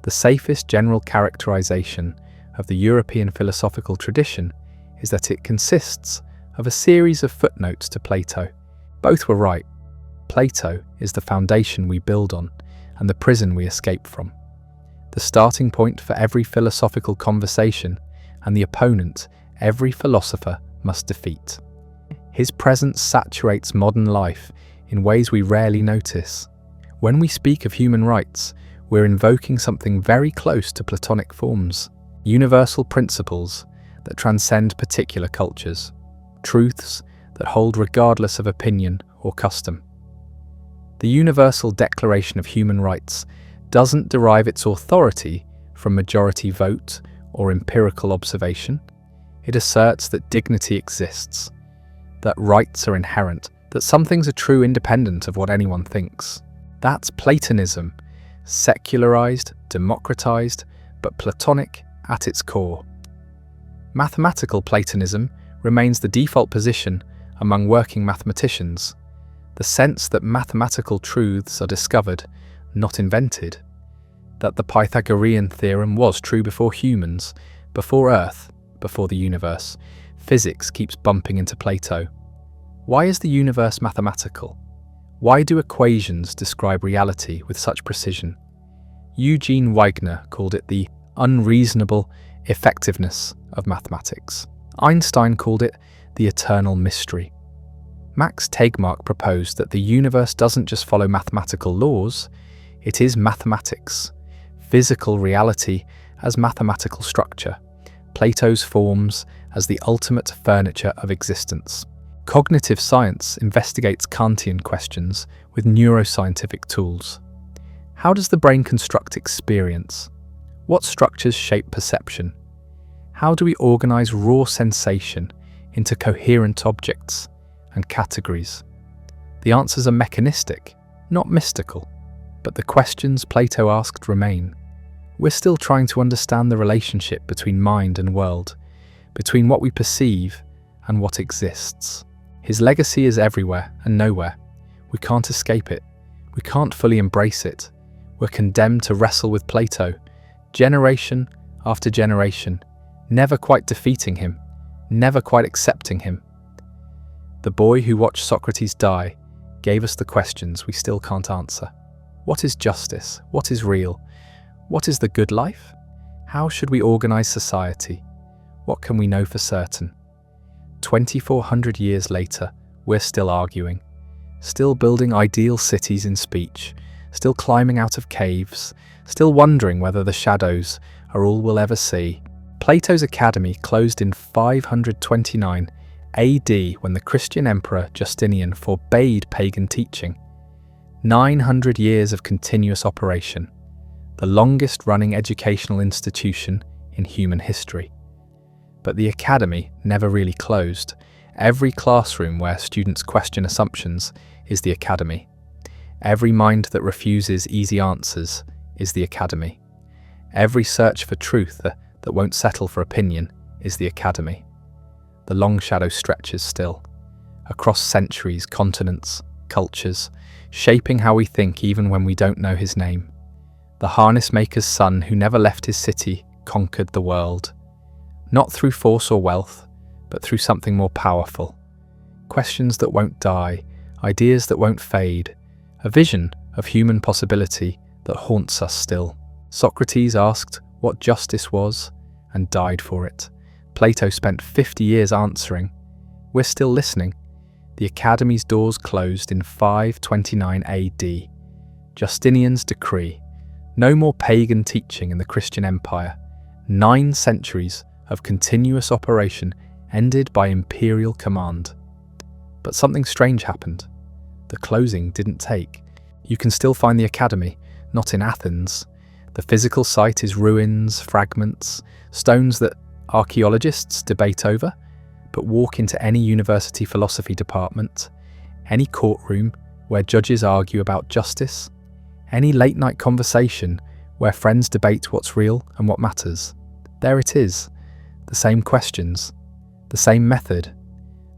The safest general characterization of the European philosophical tradition is that it consists of a series of footnotes to Plato. Both were right. Plato is the foundation we build on and the prison we escape from, the starting point for every philosophical conversation and the opponent every philosopher must defeat. His presence saturates modern life in ways we rarely notice. When we speak of human rights, we're invoking something very close to Platonic forms, universal principles that transcend particular cultures, truths that hold regardless of opinion or custom. The Universal Declaration of Human Rights doesn't derive its authority from majority vote or empirical observation. It asserts that dignity exists, that rights are inherent, that some things are true independent of what anyone thinks. That's Platonism, secularized, democratized, but Platonic at its core. Mathematical Platonism remains the default position among working mathematicians, the sense that mathematical truths are discovered, not invented, that the Pythagorean theorem was true before humans, before Earth, before the universe. Physics keeps bumping into Plato. Why is the universe mathematical? Why do equations describe reality with such precision? Eugene Wigner called it the unreasonable effectiveness of mathematics. Einstein called it the eternal mystery. Max Tegmark proposed that the universe doesn't just follow mathematical laws, it is mathematics, physical reality as mathematical structure, Plato's forms as the ultimate furniture of existence. Cognitive science investigates Kantian questions with neuroscientific tools. How does the brain construct experience? What structures shape perception? How do we organize raw sensation into coherent objects and categories? The answers are mechanistic, not mystical, but the questions Plato asked remain. We're still trying to understand the relationship between mind and world, between what we perceive and what exists. His legacy is everywhere and nowhere. We can't escape it. We can't fully embrace it. We're condemned to wrestle with Plato, generation after generation, never quite defeating him, never quite accepting him. The boy who watched Socrates die gave us the questions we still can't answer. What is justice? What is real? What is the good life? How should we organize society? What can we know for certain? 2,400 years later, we're still arguing, still building ideal cities in speech, still climbing out of caves, still wondering whether the shadows are all we'll ever see. Plato's academy closed in 529 AD when the Christian emperor Justinian forbade pagan teaching. 900 years of continuous operation, the longest-running educational institution in human history. But the academy never really closed. Every classroom where students question assumptions is the academy. Every mind that refuses easy answers is the academy. Every search for truth that won't settle for opinion is the academy. The long shadow stretches still, across centuries, continents, cultures, shaping how we think even when we don't know his name. The harness maker's son who never left his city conquered the world, not through force or wealth, but through something more powerful. Questions that won't die, ideas that won't fade, a vision of human possibility that haunts us still. Socrates asked what justice was and died for it. Plato spent 50 years answering. We're still listening. The academy's doors closed in 529 AD. Justinian's decree. No more pagan teaching in the Christian Empire. 9 centuries of continuous operation ended by imperial command. But something strange happened. The closing didn't take. You can still find the academy, not in Athens. The physical site is ruins, fragments, stones that archaeologists debate over, but walk into any university philosophy department, any courtroom where judges argue about justice, any late-night conversation where friends debate what's real and what matters. There it is, the same questions, the same method,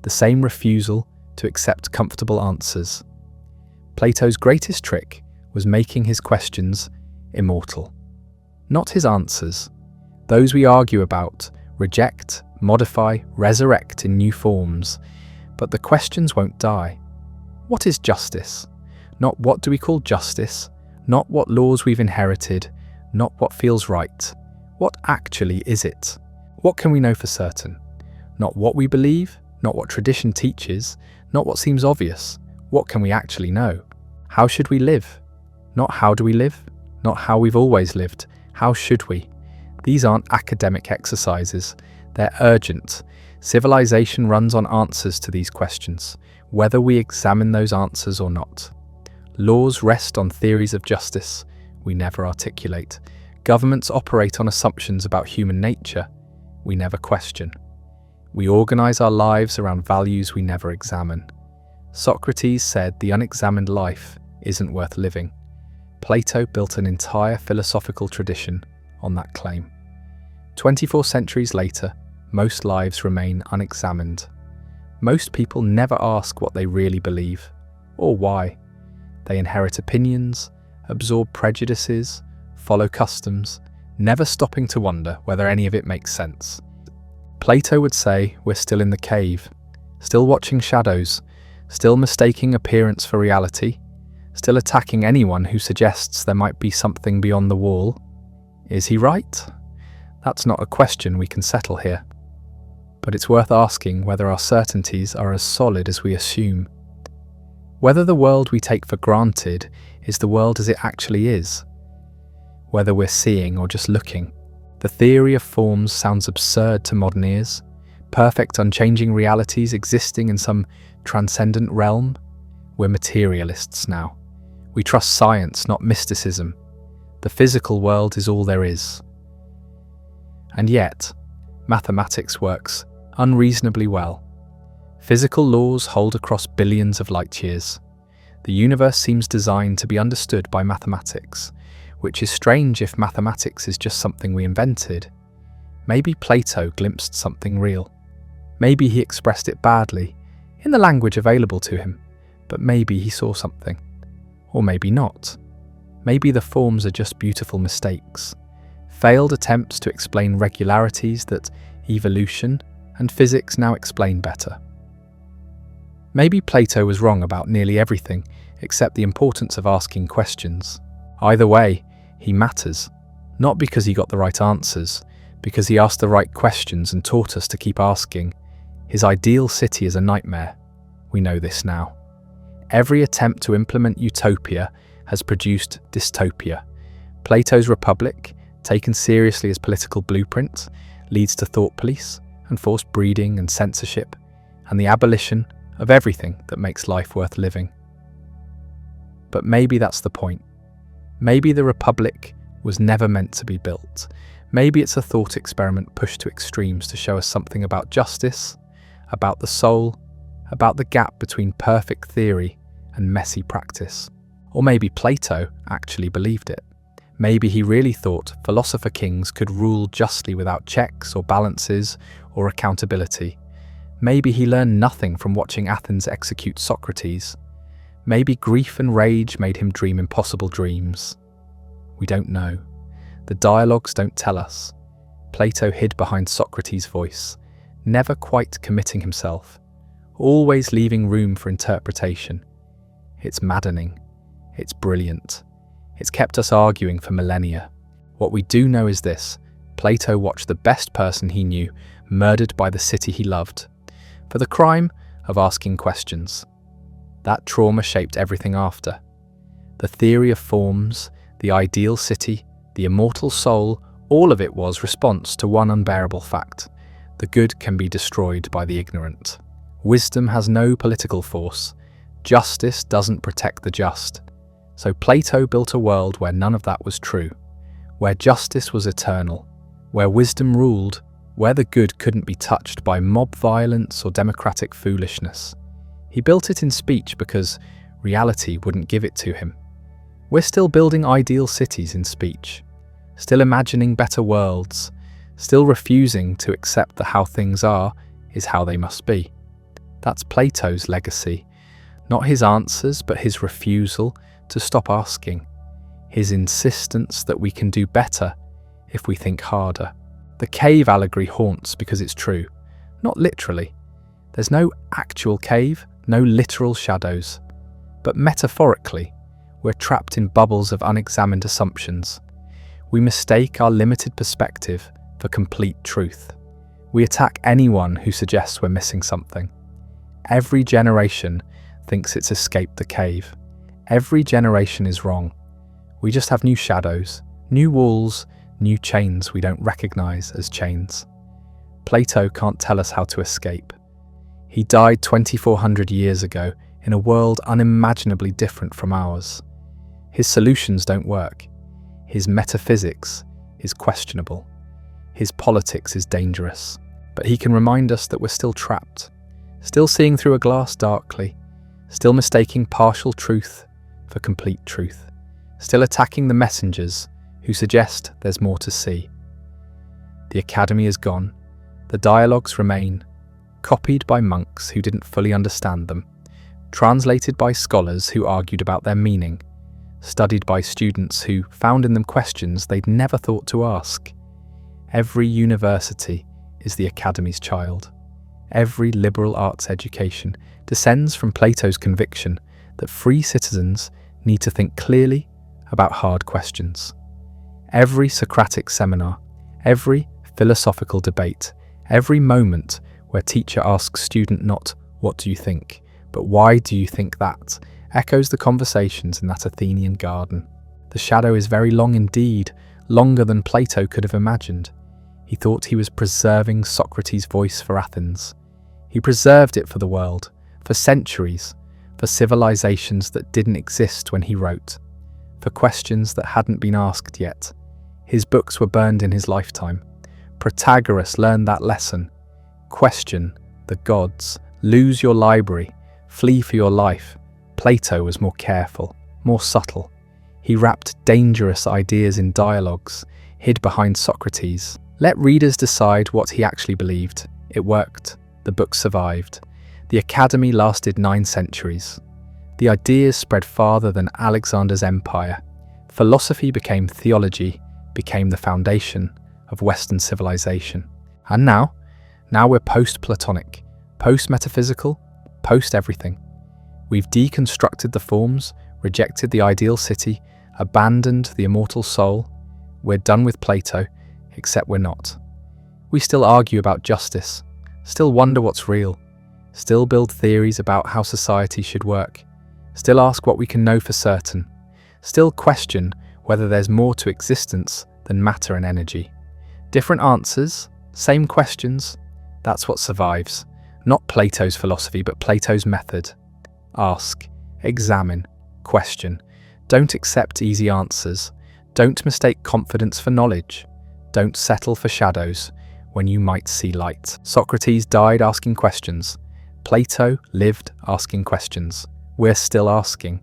the same refusal to accept comfortable answers. Plato's greatest trick was making his questions immortal. Not his answers. Those we argue about, reject, modify, resurrect in new forms, but the questions won't die. What is justice? Not what do we call justice, not what laws we've inherited, not what feels right. What actually is it? What can we know for certain? Not what we believe, not what tradition teaches, not what seems obvious. What can we actually know? How should we live? Not how do we live, not how we've always lived. How should we? These aren't academic exercises. They're urgent. Civilization runs on answers to these questions, whether we examine those answers or not. Laws rest on theories of justice we never articulate. Governments operate on assumptions about human nature we never question. We organize our lives around values we never examine. Socrates said the unexamined life isn't worth living. Plato built an entire philosophical tradition on that claim. 24 centuries later, most lives remain unexamined. Most people never ask what they really believe, or why. They inherit opinions, absorb prejudices, follow customs, never stopping to wonder whether any of it makes sense. Plato would say we're still in the cave, still watching shadows, still mistaking appearance for reality, still attacking anyone who suggests there might be something beyond the wall. Is he right? That's not a question we can settle here. But it's worth asking whether our certainties are as solid as we assume. Whether the world we take for granted is the world as it actually is. Whether we're seeing or just looking. The theory of forms sounds absurd to modern ears. Perfect, unchanging realities existing in some transcendent realm. We're materialists now. We trust science, not mysticism. The physical world is all there is. And yet, mathematics works unreasonably well. Physical laws hold across billions of light years. The universe seems designed to be understood by mathematics, which is strange if mathematics is just something we invented. Maybe Plato glimpsed something real. Maybe he expressed it badly, in the language available to him, but maybe he saw something. Or maybe not. Maybe the forms are just beautiful mistakes, failed attempts to explain regularities that evolution and physics now explain better. Maybe Plato was wrong about nearly everything except the importance of asking questions. Either way, he matters, not because he got the right answers, because he asked the right questions and taught us to keep asking. His ideal city is a nightmare. We know this now. Every attempt to implement utopia has produced dystopia. Plato's Republic, taken seriously as political blueprint, leads to thought police and forced breeding and censorship, and the abolition of everything that makes life worth living. But maybe that's the point. Maybe the Republic was never meant to be built. Maybe it's a thought experiment pushed to extremes to show us something about justice, about the soul, about the gap between perfect theory and messy practice. Or maybe Plato actually believed it. Maybe he really thought philosopher kings could rule justly without checks or balances or accountability. Maybe he learned nothing from watching Athens execute Socrates. Maybe grief and rage made him dream impossible dreams. We don't know. The dialogues don't tell us. Plato hid behind Socrates' voice, never quite committing himself, always leaving room for interpretation. It's maddening. It's brilliant. It's kept us arguing for millennia. What we do know is this: Plato watched the best person he knew murdered by the city he loved, for the crime of asking questions. That trauma shaped everything after. The theory of forms, the ideal city, the immortal soul, all of it was response to one unbearable fact: the good can be destroyed by the ignorant. Wisdom has no political force. Justice doesn't protect the just. So Plato built a world where none of that was true, where justice was eternal, where wisdom ruled, where the good couldn't be touched by mob violence or democratic foolishness. He built it in speech because reality wouldn't give it to him. We're still building ideal cities in speech, still imagining better worlds, still refusing to accept that how things are is how they must be. That's Plato's legacy. Not his answers, but his refusal to stop asking. His insistence that we can do better if we think harder. The cave allegory haunts because it's true. Not literally. There's no actual cave, no literal shadows. But metaphorically, we're trapped in bubbles of unexamined assumptions. We mistake our limited perspective for complete truth. We attack anyone who suggests we're missing something. Every generation thinks it's escaped the cave. Every generation is wrong. We just have new shadows, new walls, new chains we don't recognize as chains. Plato can't tell us how to escape. He died 2,400 years ago in a world unimaginably different from ours. His solutions don't work. His metaphysics is questionable. His politics is dangerous. But he can remind us that we're still trapped, still seeing through a glass darkly, still mistaking partial truth for complete truth, still attacking the messengers who suggest there's more to see. The academy is gone. The dialogues remain, copied by monks who didn't fully understand them, translated by scholars who argued about their meaning, studied by students who found in them questions they'd never thought to ask. Every university is the academy's child. Every liberal arts education descends from Plato's conviction that free citizens need to think clearly about hard questions. Every Socratic seminar, every philosophical debate, every moment where teacher asks student not "what do you think?" but "why do you think that?" echoes the conversations in that Athenian garden. The shadow is very long indeed, longer than Plato could have imagined. He thought he was preserving Socrates' voice for Athens. He preserved it for the world, for centuries, for civilizations that didn't exist when he wrote, for questions that hadn't been asked yet. His books were burned in his lifetime. Protagoras learned that lesson. Question the gods, lose your library, flee for your life. Plato was more careful, more subtle. He wrapped dangerous ideas in dialogues, hid behind Socrates. Let readers decide what he actually believed. It worked. The book survived. The academy lasted 9 centuries. The ideas spread farther than Alexander's empire. Philosophy became theology, became the foundation of Western civilization. And now we're post-Platonic, post-metaphysical, post-everything. We've deconstructed the forms, rejected the ideal city, abandoned the immortal soul. We're done with Plato, except we're not. We still argue about justice, still wonder what's real, still build theories about how society should work, still ask what we can know for certain, still question whether there's more to existence than matter and energy. Different answers, same questions, that's what survives. Not Plato's philosophy, but Plato's method. Ask, examine, question. Don't accept easy answers. Don't mistake confidence for knowledge. Don't settle for shadows when you might see light. Socrates died asking questions. Plato lived asking questions. We're still asking,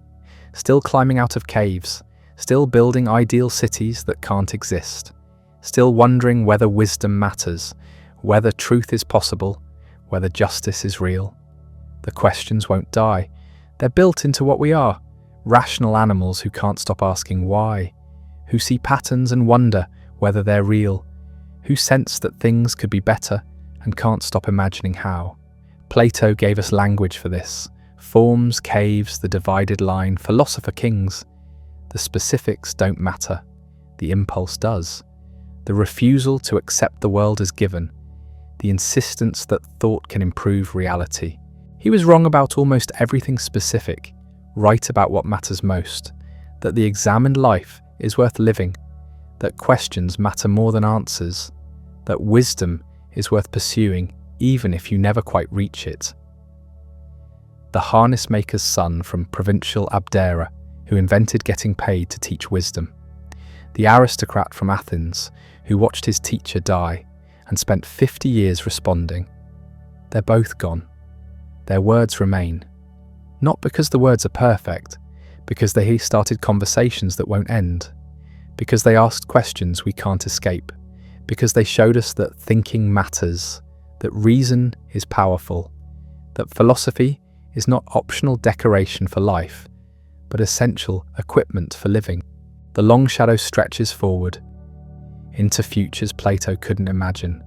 still climbing out of caves, still building ideal cities that can't exist, still wondering whether wisdom matters, whether truth is possible, whether justice is real. The questions won't die. They're built into what we are, rational animals who can't stop asking why, who see patterns and wonder whether they're real, who sense that things could be better and can't stop imagining how. Plato gave us language for this. Forms, caves, the divided line, philosopher kings. The specifics don't matter. The impulse does. The refusal to accept the world as given. The insistence that thought can improve reality. He was wrong about almost everything specific, right about what matters most, that the examined life is worth living, that questions matter more than answers, that wisdom is worth pursuing even if you never quite reach it. The harness maker's son from provincial Abdera, who invented getting paid to teach wisdom. The aristocrat from Athens, who watched his teacher die and spent 50 years responding. They're both gone. Their words remain. Not because the words are perfect, because they started conversations that won't end, because they asked questions we can't escape, because they showed us that thinking matters, that reason is powerful, that philosophy is not optional decoration for life, but essential equipment for living. The long shadow stretches forward, into futures Plato couldn't imagine,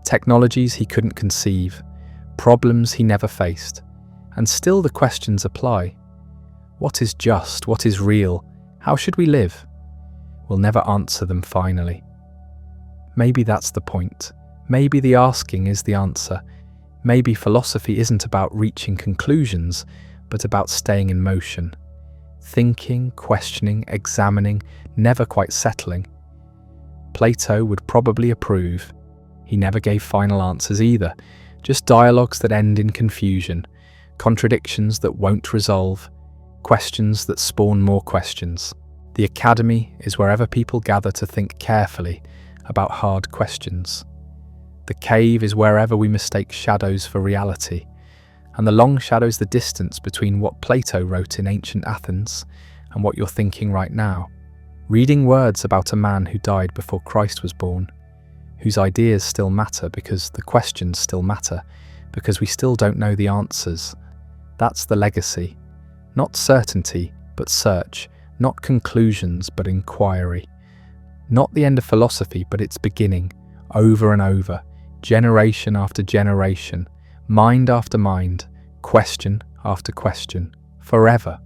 technologies he couldn't conceive, problems he never faced, and still the questions apply. What is just? What is real? How should we live? We'll never answer them finally. Maybe that's the point. Maybe the asking is the answer. Maybe philosophy isn't about reaching conclusions, but about staying in motion. Thinking, questioning, examining, never quite settling. Plato would probably approve. He never gave final answers either, just dialogues that end in confusion, contradictions that won't resolve, questions that spawn more questions. The academy is wherever people gather to think carefully about hard questions. The cave is wherever we mistake shadows for reality, and the long shadow's the distance between what Plato wrote in ancient Athens and what you're thinking right now. Reading words about a man who died before Christ was born, whose ideas still matter because the questions still matter, because we still don't know the answers. That's the legacy. Not certainty, but search. Not conclusions, but inquiry. Not the end of philosophy, but its beginning, over and over, generation after generation, mind after mind, question after question, forever.